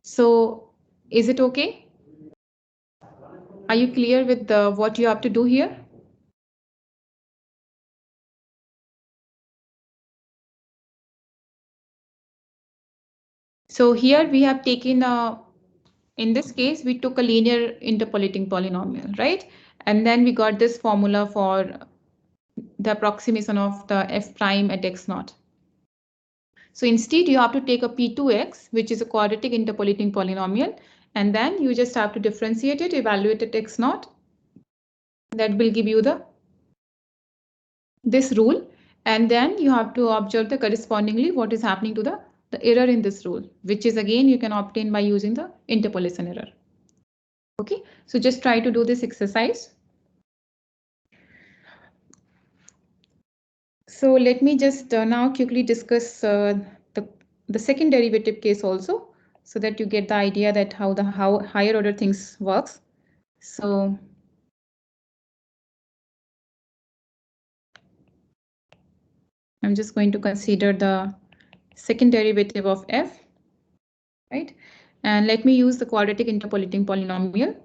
So is it okay? Are you clear with what you have to do here? So here we have taken in this case, we took a linear interpolating polynomial, right? And then we got this formula for the approximation of the f prime at x naught. So instead, you have to take a p2x, which is a quadratic interpolating polynomial, and then you just have to differentiate it, evaluate it x naught. That will give you this rule, and then you have to observe the correspondingly what is happening to the error in this rule, which is again you can obtain by using the interpolation error. Okay, so just try to do this exercise. So let me just now quickly discuss the second derivative case also. so that you get the idea that how higher order things works. So I'm just going to consider the second derivative of f, right? And let me use the quadratic interpolating polynomial.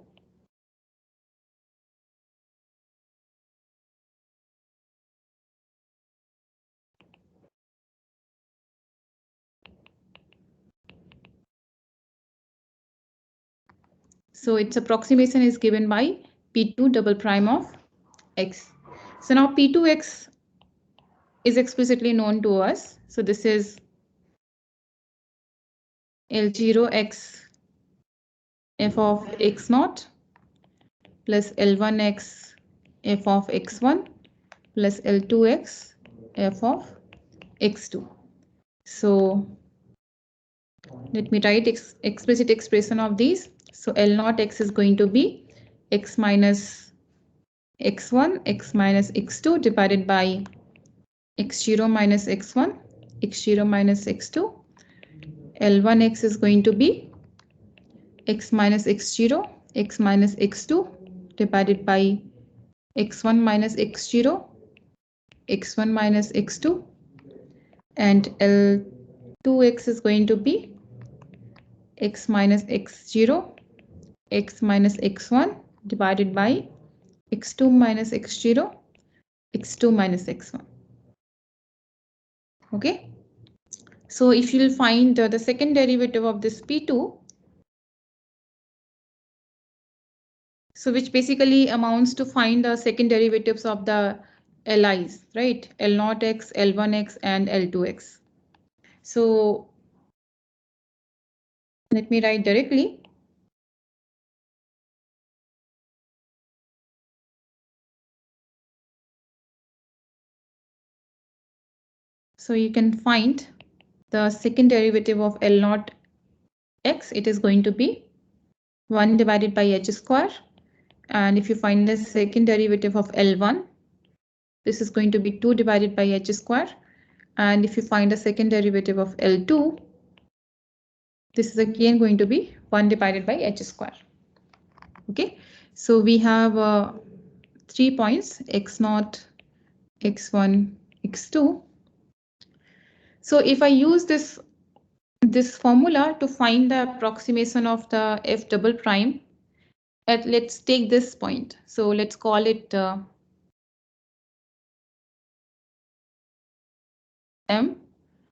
So its approximation is given by P2 double prime of x. So now P2x is explicitly known to us. So this is L0x f of x naught plus L1x f of x1 plus L2x f of x2. So let me write explicit expression of these. So L0 x is going to be x minus x1, x minus x2 divided by x0 minus x1, x0 minus x2. L1x is going to be x minus x0, x minus x2 divided by x1 minus x0, x1 minus x2. And L2x is going to be x minus x0, x minus x1 divided by x2 minus x0, x2 minus x1. Okay. So if you'll find the second derivative of this P2, so which basically amounts to find the second derivatives of the LIs, right? L0x, L1x, and L2x. So let me write directly. So you can find the second derivative of L0 x, it is going to be 1 divided by h square. And if you find the second derivative of L1, this is going to be 2 divided by h square. And if you find the second derivative of L2, this is again going to be 1 divided by h square. Okay, so we have 3 points, x0, x1, x2. So if I use this formula to find the approximation of the f double prime, let's take this point. So let's call it M.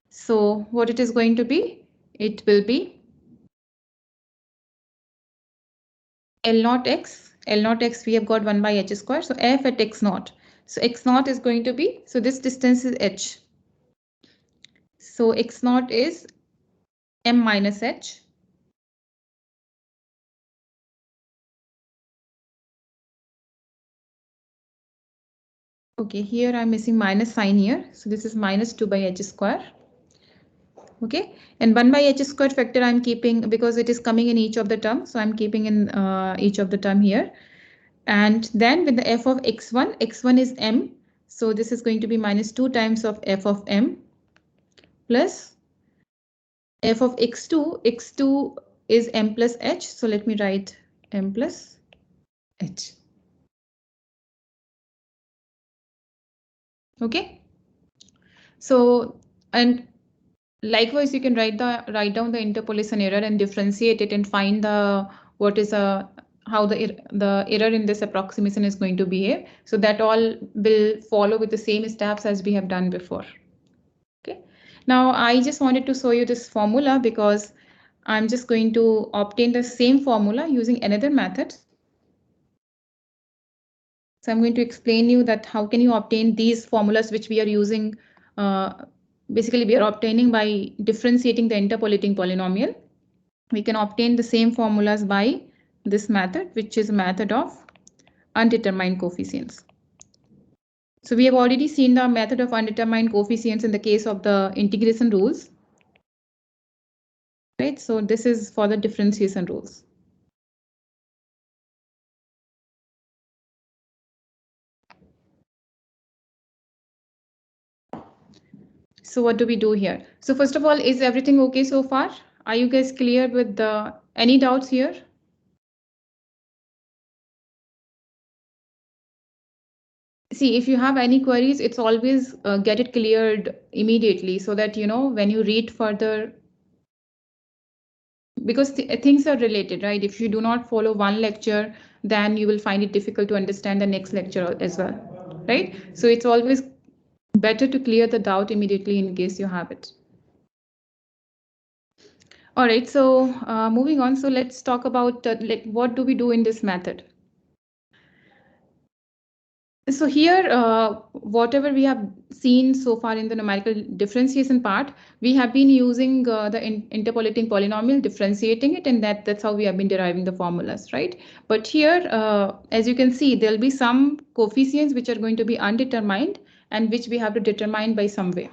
So what it is going to be? It will be L0 x. L0 x we have got 1 by h square. So f at x0. So x0 is going to be, so this distance is h. So x0 is m minus h. Okay, here I'm missing minus sign here. So this is minus 2 by h square. Okay, and 1 by h square factor I'm keeping because it is coming in each of the terms. So I'm keeping in each of the term here. And then with the f of x1, x1 is m. So this is going to be minus 2 times of f of m plus f of x2. x2 is m plus h. So let me write m plus h. Okay. So, and likewise, you can write down the interpolation error and differentiate it and find the what is how the error in this approximation is going to behave. So that all will follow with the same steps as we have done before. Okay. Now I just wanted to show you this formula because I'm just going to obtain the same formula using another method. So I'm going to explain you that how can you obtain these formulas which we are using. Basically, we are obtaining by differentiating the interpolating polynomial. We can obtain the same formulas by this method, which is a method of undetermined coefficients. So we have already seen the method of undetermined coefficients in the case of the integration rules. Right, so this is for the differentiation rules. So what do we do here? So first of all, is everything okay so far? Are you guys clear with the any doubts here? See, if you have any queries, it's always get it cleared immediately so that, you know, when you read further, because things are related, right? If you do not follow one lecture, then you will find it difficult to understand the next lecture as well, right? So it's always better to clear the doubt immediately in case you have it. All right, so moving on. So let's talk about what do we do in this method? So here, whatever we have seen so far in the numerical differentiation part, we have been using the interpolating polynomial, differentiating it, and that's how we have been deriving the formulas, right? But here, as you can see, there'll be some coefficients which are going to be undetermined and which we have to determine by some way.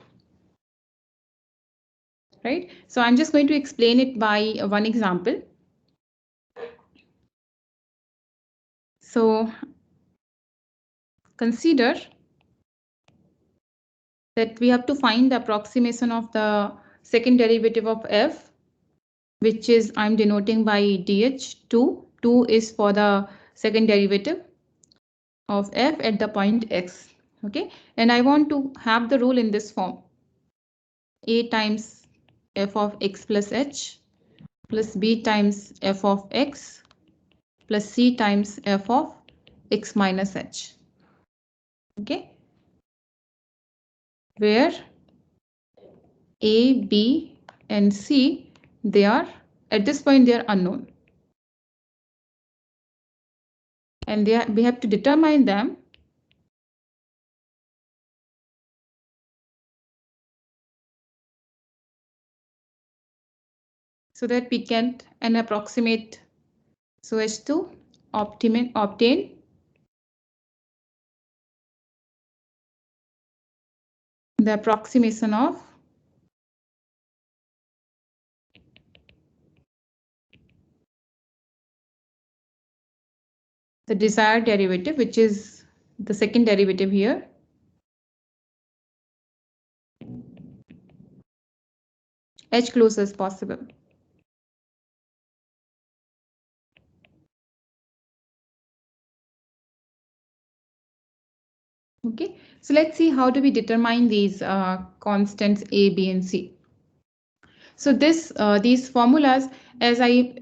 Right? So I'm just going to explain it by one example. So consider that we have to find the approximation of the second derivative of f, which is I'm denoting by dh2. 2 is for the second derivative of f at the point x. Okay, and I want to have the rule in this form: a times f of x plus h plus b times f of x plus c times f of x minus h. Okay, where a, b, and c, they are at this point they are unknown, and we have to determine them so that we can approximate so as to obtain the approximation of the desired derivative, which is the second derivative here, as close as possible. Okay, so let's see how do we determine these constants a, b, and c. So these formulas, as I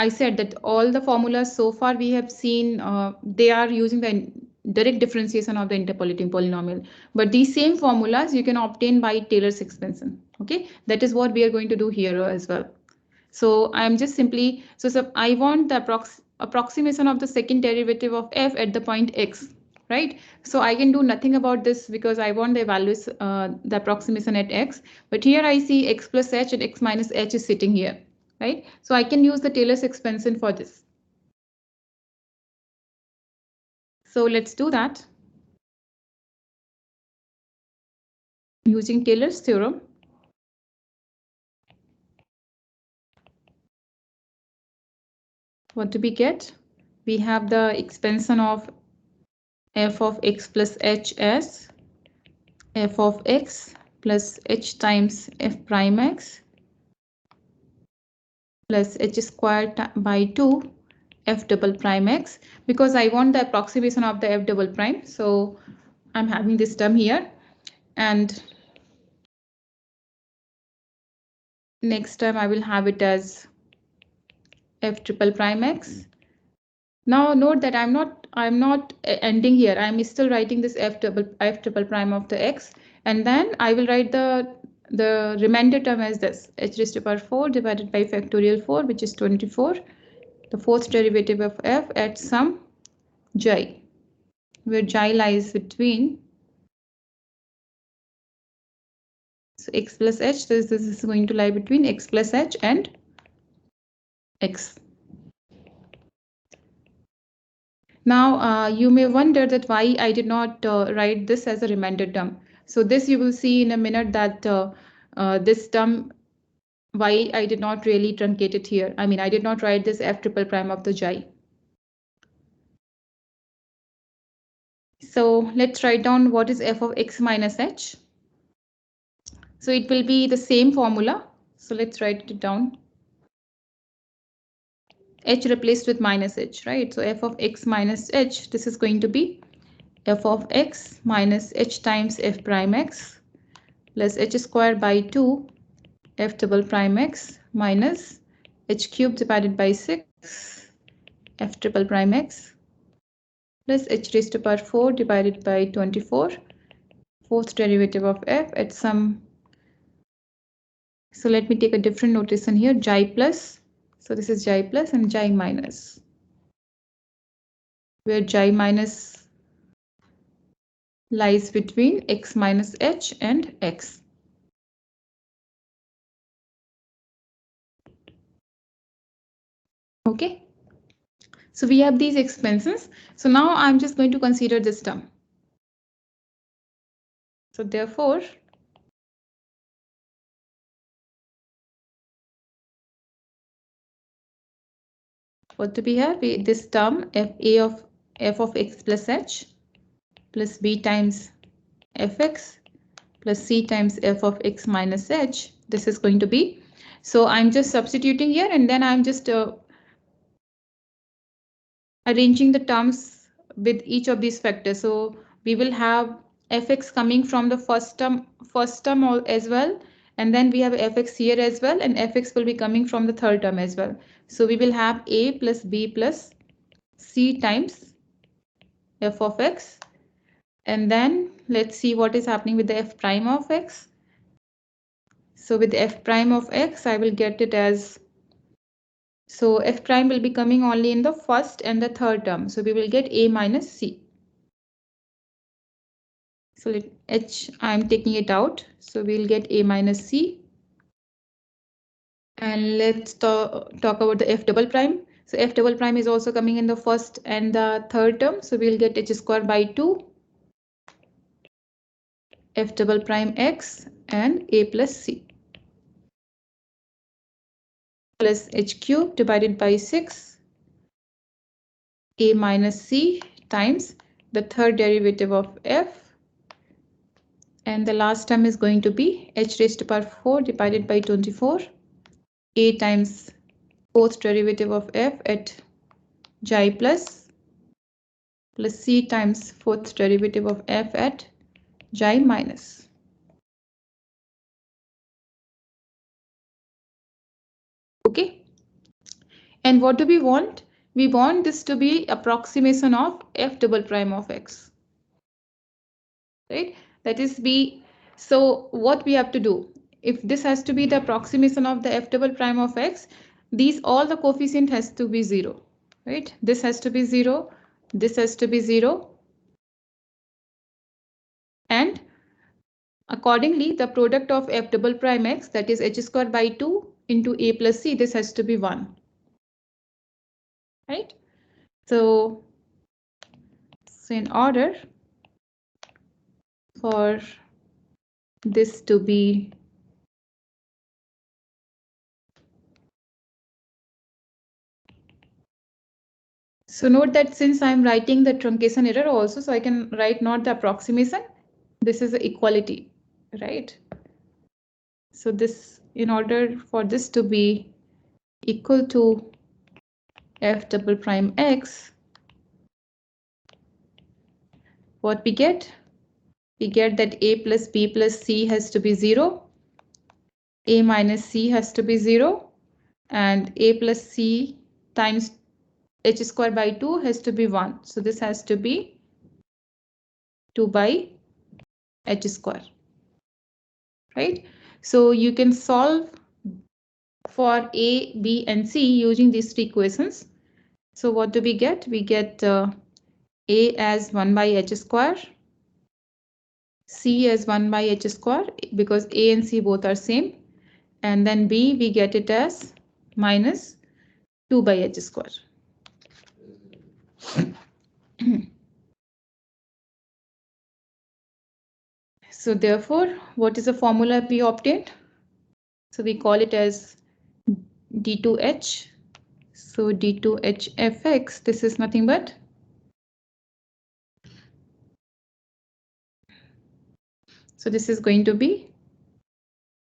said that all the formulas so far we have seen, they are using the direct differentiation of the interpolating polynomial. But these same formulas you can obtain by Taylor's expansion. Okay, that is what we are going to do here as well. So I'm just simply, so I want the approximation of the second derivative of f at the point x, right? So I can do nothing about this because I want the values, the approximation at x. But here I see x plus h and x minus h is sitting here, right? So I can use the Taylor's expansion for this. So let's do that. Using Taylor's theorem. What do we get? We have the expansion of f of x plus h as f of x plus h times f prime x plus h squared by 2 f double prime x, because I want the approximation of the f double prime. So I'm having this term here, and next term I will have it as f triple prime x. Now note that I'm not ending here. I'm still writing this f triple prime of the x, and then I will write the remainder term as this: h raised to power 4 divided by factorial 4, which is 24, the fourth derivative of f at some j, where j lies between, so x plus h, this is going to lie between x plus h and x. Now you may wonder that why I did not write this as a remainder term. So this you will see in a minute that this term, why I did not really truncate it here. I mean, I did not write this f triple prime of the j. So let's write down what is f of x minus h. So it will be the same formula. So let's write it down. H replaced with minus h, right? So f of x minus h, this is going to be f of x minus h times f prime x plus h squared by 2 f double prime x minus h cubed divided by 6 f triple prime x plus h raised to power 4 divided by 24 fourth derivative of f at some. So let me take a different notation here, xi plus. So this is xi plus and xi minus, where xi minus lies between x minus h and x. Okay. So we have these expenses. So now I'm just going to consider this term. So therefore, what do we have? This term f of x plus h plus b times fx plus c times f of x minus h. This is going to be. So I'm just substituting here and then I'm just arranging the terms with each of these factors. So we will have fx coming from the first term as well, and then we have fx here as well, and fx will be coming from the third term as well. So we will have a plus b plus c times f of x, and then let's see what is happening with the f prime of x. So with f prime of x, I will get it as, so f prime will be coming only in the first and the third term. So we will get a minus c. So let h, I'm taking it out. So we'll get a minus c. And let's talk about the f double prime. So f double prime is also coming in the first and the third term. So we'll get h squared by 2 f double prime x and a plus c plus h cubed divided by 6 a minus c times the third derivative of f, and the last term is going to be h raised to power 4 divided by 24 a times fourth derivative of f at xi plus c times fourth derivative of f at xi minus. Okay. And what do we want? We want this to be approximation of f double prime of x. Right? That is b. So what we have to do? If this has to be the approximation of the f double prime of x, these all the coefficient has to be 0. Right? This has to be 0. This has to be 0. And accordingly, the product of f double prime x, that is h squared by 2 into a plus c, this has to be 1. Right? So in order for this to be so note that since I'm writing the truncation error also, so I can write not the approximation. This is the equality, right? So this, in order for this to be equal to f double prime x, what we get? We get that a plus b plus c has to be 0, a minus c has to be 0, and a plus c times h squared by 2 has to be 1. So this has to be 2 by h square. Right? So you can solve for a, b, and c using these three equations. So what do we get? We get a as 1 by h square, c as 1 by h square because a and c both are same, and then b we get it as minus 2 by h square. So therefore, what is the formula we obtained? So we call it as d2h. So d2h fx, this is nothing but so this is going to be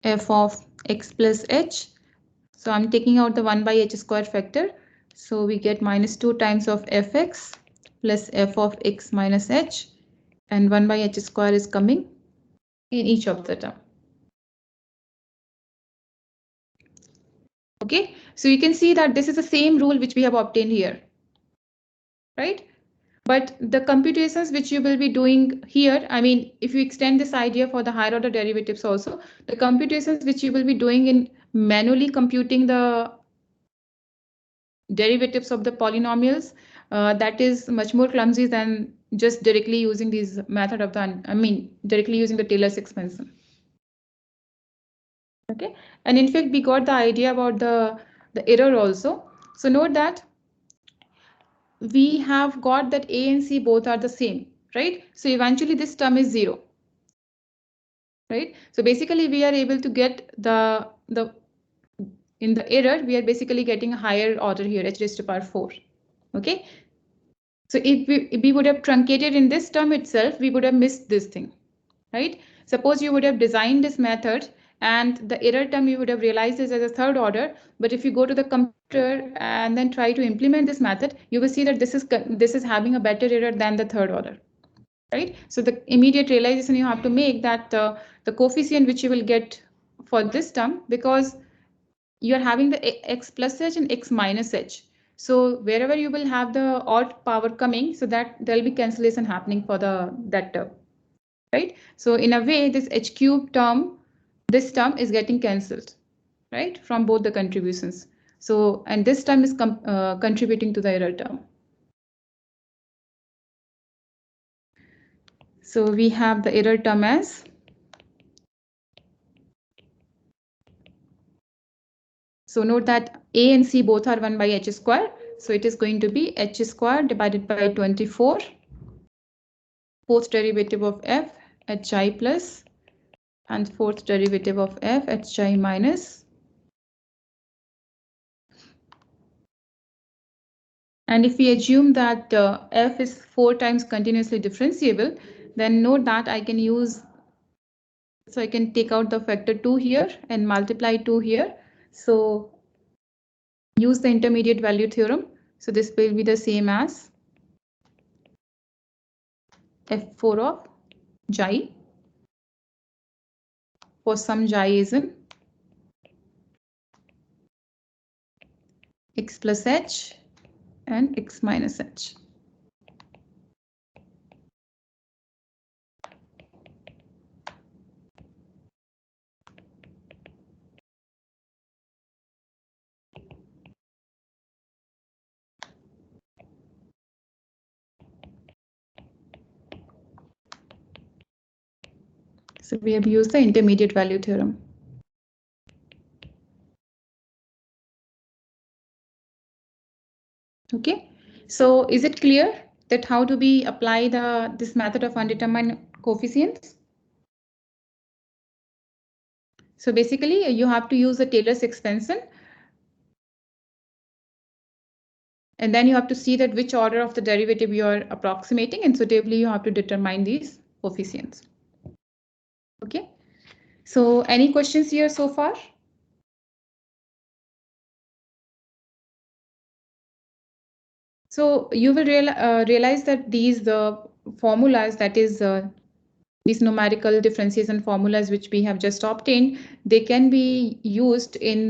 f of x plus h. So I'm taking out the 1 by h square factor. So we get minus 2 times of fx plus f of x minus h, and 1 by h square is coming in each of the term. Okay, so you can see that this is the same rule which we have obtained here, right? But the computations which you will be doing here, I mean, if you extend this idea for the higher order derivatives also, the computations which you will be doing in manually computing the derivatives of the polynomials, that is much more clumsy than just directly using these method of the, I mean, directly using the Taylor's expansion. Okay, and in fact, we got the idea about the error also. So note that we have got that a and c both are the same, right? So eventually this term is 0, right? So basically we are able to get the in the error, we are basically getting a higher order here, h raised to power 4. Okay, so if we would have truncated in this term itself, we would have missed this thing, right? Suppose you would have designed this method and the error term you would have realized this as a third order, but if you go to the computer and then try to implement this method, you will see that this is having a better error than the third order, right? So the immediate realization you have to make that the coefficient which you will get for this term, because you are having the x plus h and x minus h. So wherever you will have the odd power coming, so that there will be cancellation happening for that term, right? So in a way, this h cube term, this term is getting cancelled, right, from both the contributions. So, and this term is contributing to the error term. So we have the error term as, so note that a and c both are 1 by h square. So it is going to be h square divided by 24, fourth derivative of f at chi plus, and fourth derivative of f at chi minus. And if we assume that f is 4 times continuously differentiable, then note that I can use, so I can take out the factor 2 here and multiply 2 here. So use the intermediate value theorem. So this will be the same as f4 of xi for some xi is in x plus h and x minus h. So we have used the intermediate value theorem. Okay, so is it clear that how do we apply this method of undetermined coefficients? So basically you have to use the Taylor's expansion, and then you have to see that which order of the derivative you are approximating, and suitably you have to determine these coefficients. Okay, so any questions here so far? So you will realize that these formulas, that is these numerical differentiation formulas which we have just obtained, they can be used in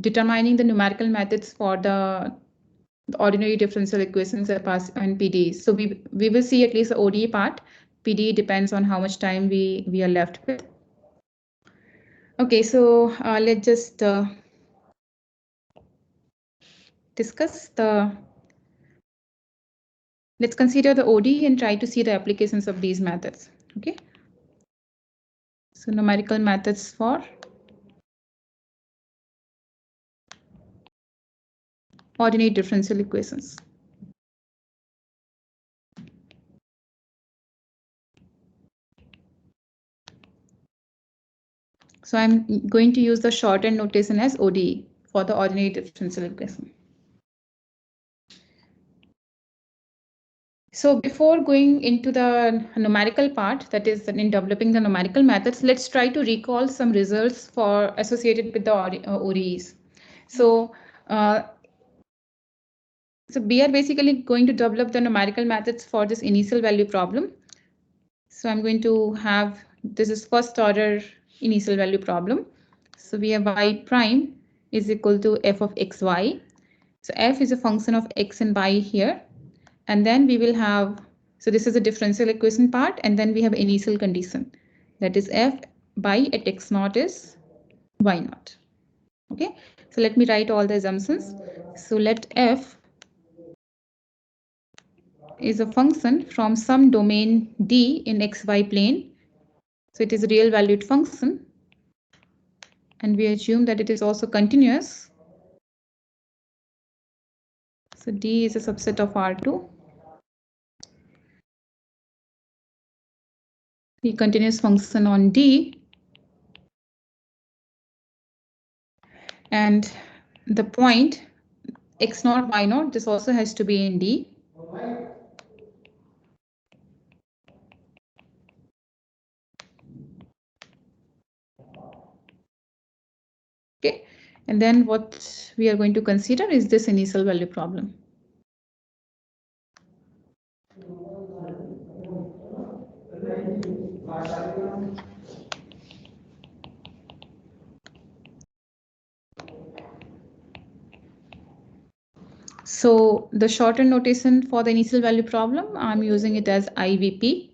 determining the numerical methods for the ordinary differential equations and PDEs. So we will see at least the ODE part. PDE depends on how much time we are left with. Okay, so let's just discuss let's consider the ODE and try to see the applications of these methods. Okay, so numerical methods for ordinary differential equations. So I'm going to use the shorthand notation as ODE for the ordinary differential equation. So before going into the numerical part, that is in developing the numerical methods, let's try to recall some results for associated with the ODEs. So, so we are basically going to develop the numerical methods for this initial value problem. So I'm going to have, this is first order initial value problem. So we have y prime is equal to f of xy. So f is a function of x and y here. And then we will have, so this is a differential equation part, and then we have initial condition. That is f by at x naught is y naught. Okay, so let me write all the assumptions. So let f is a function from some domain D in xy plane. So it is a real valued function. And we assume that it is also continuous. So D is a subset of R2. The continuous function on D. And the point x naught, y naught, this also has to be in D. Okay, and then what we are going to consider is this initial value problem. So the shorter notation for the initial value problem, I'm using it as IVP.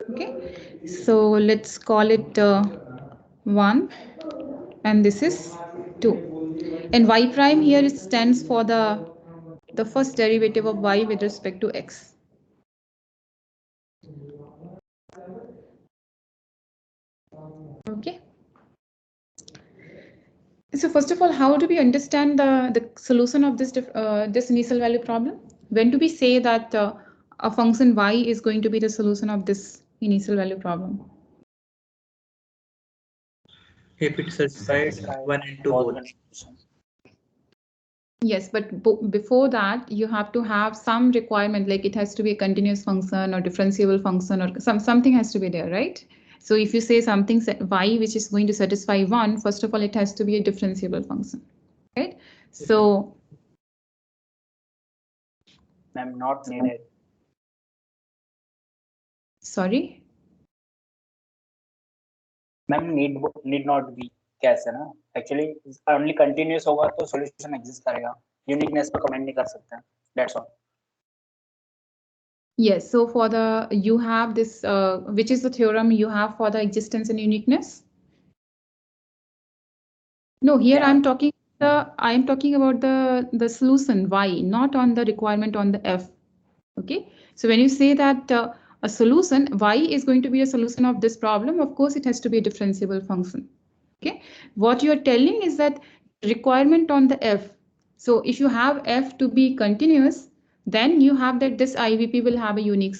Okay, so let's call it 1, and this is 2. And y prime here it stands for the first derivative of y with respect to x. Okay. So first of all, how do we understand the solution of this this initial value problem? When do we say that a function y is going to be the solution of this initial value problem? If it satisfies one and two both. Yes, but before that, you have to have some requirement, like it has to be a continuous function or differentiable function, or something has to be there, right? So if you say something y which is going to satisfy 1, first of all, it has to be a differentiable function, right? So, Ma'am, not needed. sorry. Ma'am need not be कैसे ना actually only continuous होगा तो solution exist करेगा uniqueness पे comment नहीं कर सकते हैं that's all. Yes, so for the, you have this, which is the theorem you have for the existence and uniqueness? No, here Yeah. I'm talking about the solution y, not on the requirement on the f. Okay, so when you say that a solution y is going to be a solution of this problem, of course it has to be a differentiable function. Okay, what you are telling is that requirement on the f. So if you have f to be continuous, then you have that this IVP will have a unique,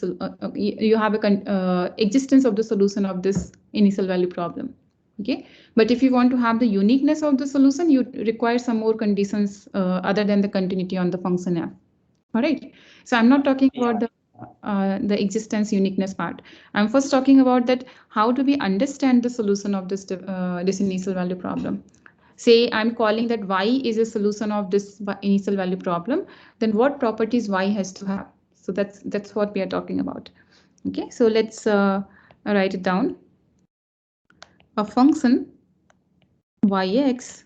you have a existence of the solution of this initial value problem. Okay, but if you want to have the uniqueness of the solution, you require some more conditions other than the continuity on the function f. All right, so I'm not talking about the existence uniqueness part. I'm first talking about that how do we understand the solution of this this initial value problem. Say I'm calling that y is a solution of this initial value problem, then what properties y has to have? So that's what we are talking about. Okay, so let's write it down. A function yx,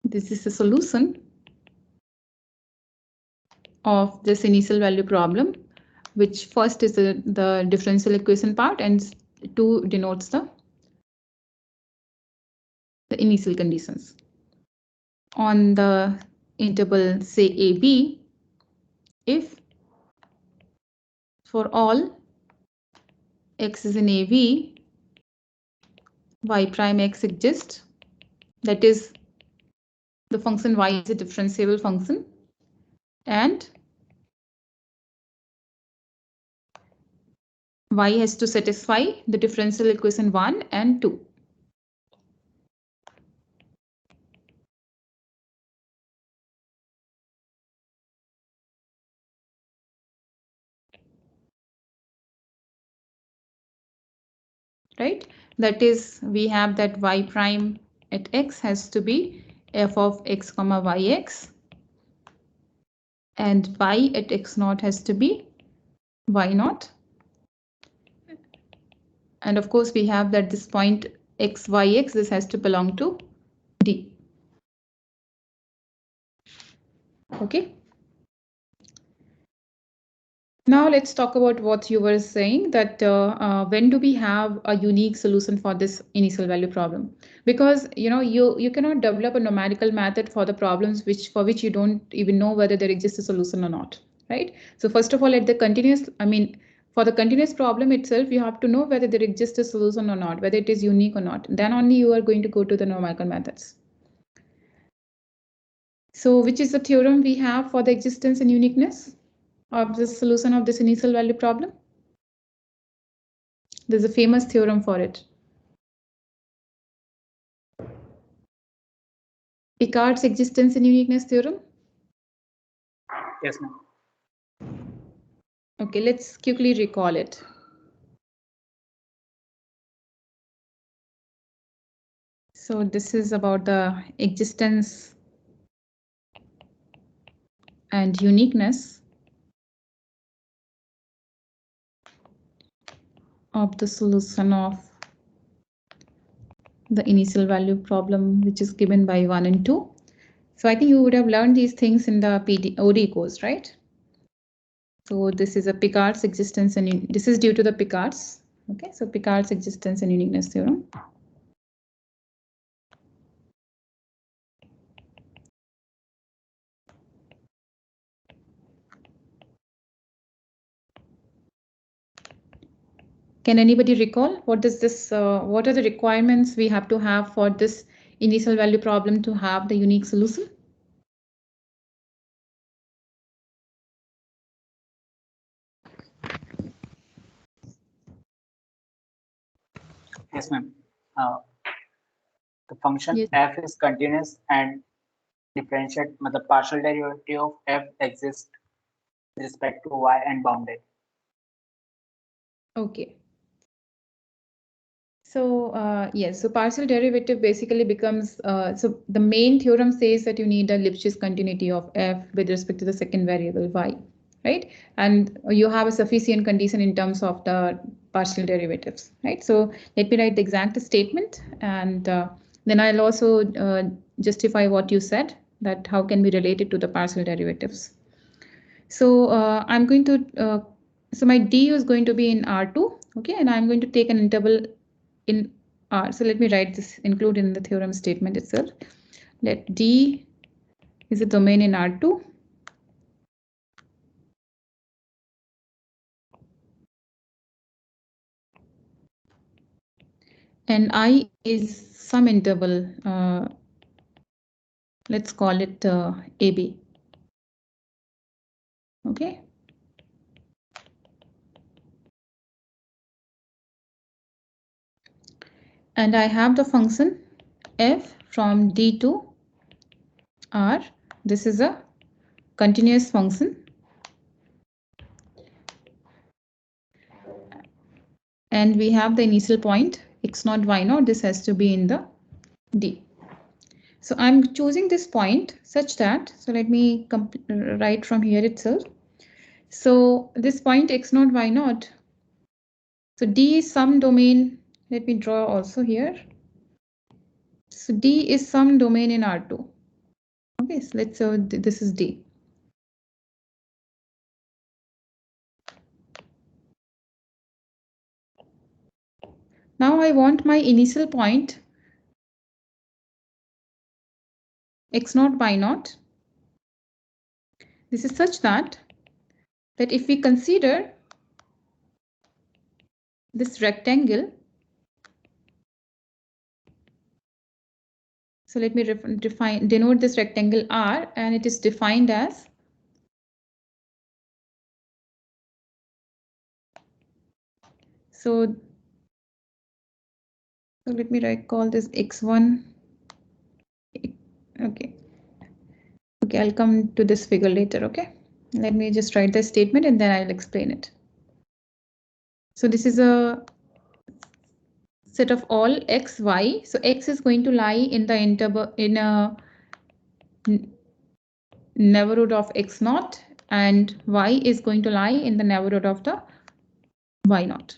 this is a solution of this initial value problem, which first is the differential equation part, and 2 denotes the initial conditions. On the interval, say AB, if for all x is in AB, y prime x exists, that is the function y is a differentiable function, and y has to satisfy the differential equation 1 and 2. right? That is, we have that y prime at x has to be f of x comma yx, and y at x naught has to be y naught. And of course, we have that this point x, y, x, this has to belong to D. Okay. Now let's talk about what you were saying, that when do we have a unique solution for this initial value problem? Because you cannot develop a numerical method for the problems for which you don't even know whether there exists a solution or not, right? So first of all, at the continuous, for the continuous problem itself, you have to know whether there exists a solution or not, whether it is unique or not. Then only you are going to go to the numerical methods. So which is the theorem we have for the existence and uniqueness of the solution of this initial value problem? There's a famous theorem for it. Picard's existence and uniqueness theorem. Yes, ma'am. Okay, let's quickly recall it. So this is about the existence and uniqueness of the solution of the initial value problem, which is given by 1 and 2. So I think you would have learned these things in the OD course, right? So this is a Picard's existence, and this is due to the Picard's. Okay, so Picard's existence and uniqueness theorem. Can anybody recall what is this? What are the requirements we have to have for this initial value problem to have the unique solution? Yes, ma'am. The function Yes. f is continuous and differentiate, the partial derivative of f exists with respect to y and bounded. Okay. So yes, so partial derivative basically becomes, so the main theorem says that you need a Lipschitz continuity of f with respect to the second variable y, right? And you have a sufficient condition in terms of the partial derivatives, right? So let me write the exact statement, and then I'll also justify what you said, that how can we relate it to the partial derivatives. So I'm going to, so my D is going to be in R2, okay? And I'm going to take an interval in R. So let me write this, include in the theorem statement itself. Let D is a domain in R2. And I is some interval, let's call it AB. Okay. And I have the function f from D to R. This is a continuous function. And we have the initial point x naught, y naught. This has to be in the D. So I'm choosing this point such that, so let me write from here itself. So this point x naught, y naught. So D is some domain. Let me draw also here. So D is some domain in R2. Okay, so let's say this is D. Now I want my initial point x naught, y naught. This is such that if we consider this rectangle, so let me denote this rectangle R, and it is defined as so let me call this x1. Okay, I'll come to this figure later. Okay, let me just write the statement and then I'll explain it. So this is a set of all x, y. So x is going to lie in the interval in a neighborhood of x naught, and y is going to lie in the neighborhood of the y naught.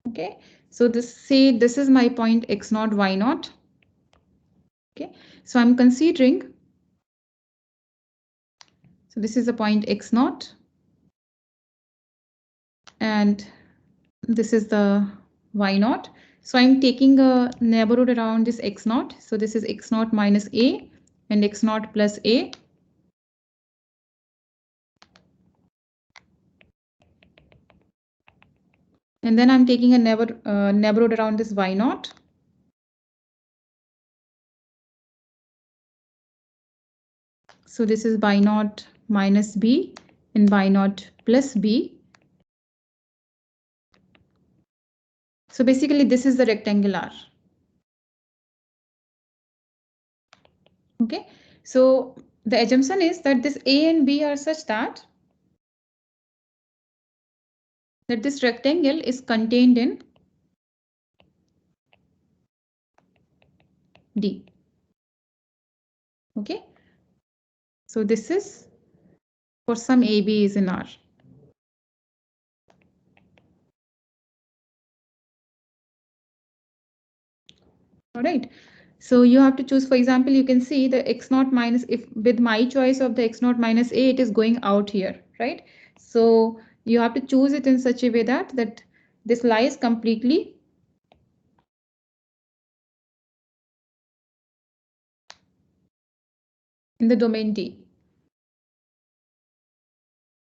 Okay, so this is my point x naught, y naught. Okay, so I'm considering, so this is the point x naught, and this is the y naught. So I'm taking a neighborhood around this x naught. So this is x naught minus a and x naught plus a. And then I'm taking a neighborhood around this y naught. So this is y naught minus b and y naught plus b. So basically this is the rectangle R. Okay, so the assumption is that this a and b are such that this rectangle is contained in D. Okay, so this is for some AB is in R. All right, so you have to choose. For example, you can see the x naught minus, if with my choice of the x naught minus a, it is going out here, right? So you have to choose it in such a way that this lies completely in the domain D.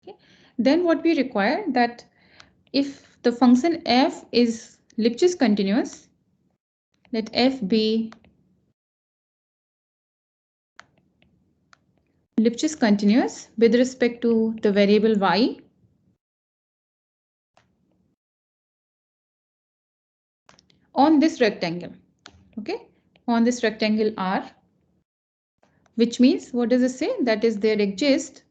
Okay. Then what we require, that if the function f is Lipschitz continuous, let f be Lipschitz continuous with respect to the variable y on this rectangle. Okay, on this rectangle R, which means, what does it say? That is, there exists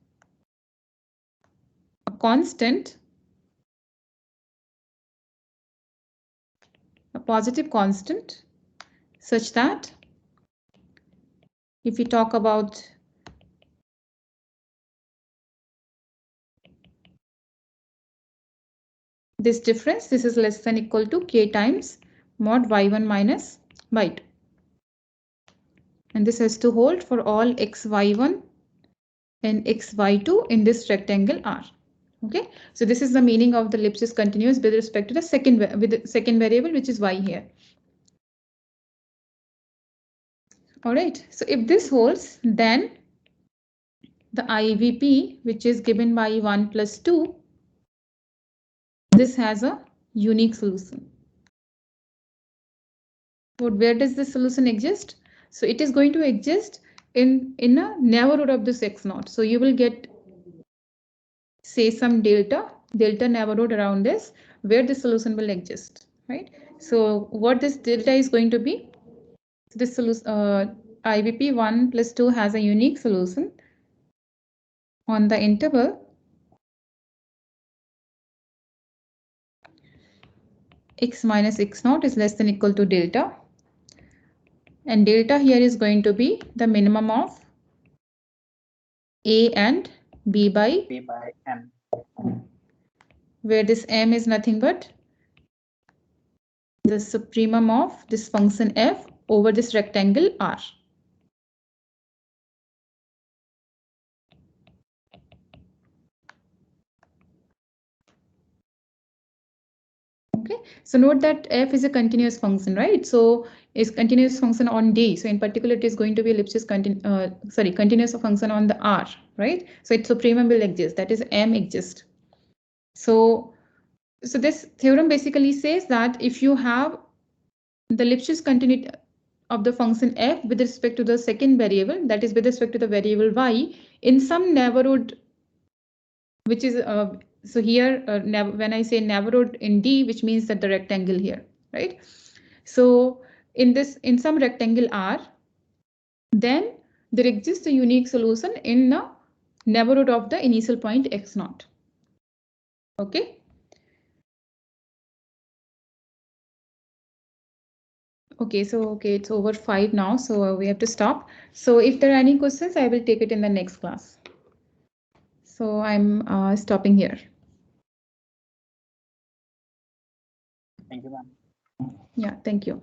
a constant, a positive constant, such that if we talk about this difference, this is less than equal to k times mod y1 minus y2. And this has to hold for all xy1 and xy2 in this rectangle R. Okay, so this is the meaning of the Lipschitz continuous with respect to the second variable, which is y here. All right, so if this holds, then the IVP, which is given by 1 plus 2, this has a unique solution. But where does this solution exist? So it is going to exist in a neighborhood of this x naught. So you will get, say, some delta neighborhood around this where the solution will exist, right? So what this delta is going to be, this solution, IVP 1 plus 2 has a unique solution on the interval x minus x naught is less than equal to delta, and delta here is going to be the minimum of a and b by m, where this m is nothing but the supremum of this function f over this rectangle R. Okay, so note that f is a continuous function, right? So it's continuous function on D. So in particular, it is going to be Lipschitz continuous function on the R, right? So its supremum will exist, that is m exists. So this theorem basically says that if you have the Lipschitz continuity of the function f with respect to the second variable, that is with respect to the variable y, in some neighborhood, which is so here when I say neighborhood in D, which means that the rectangle here, right? So in some rectangle R, then there exists a unique solution in the neighborhood of the initial point x naught. Okay, Okay, so it's over 5 now, so we have to stop. So if there are any questions, I will take it in the next class. So I'm stopping here. Thank you, ma'am. Yeah, thank you.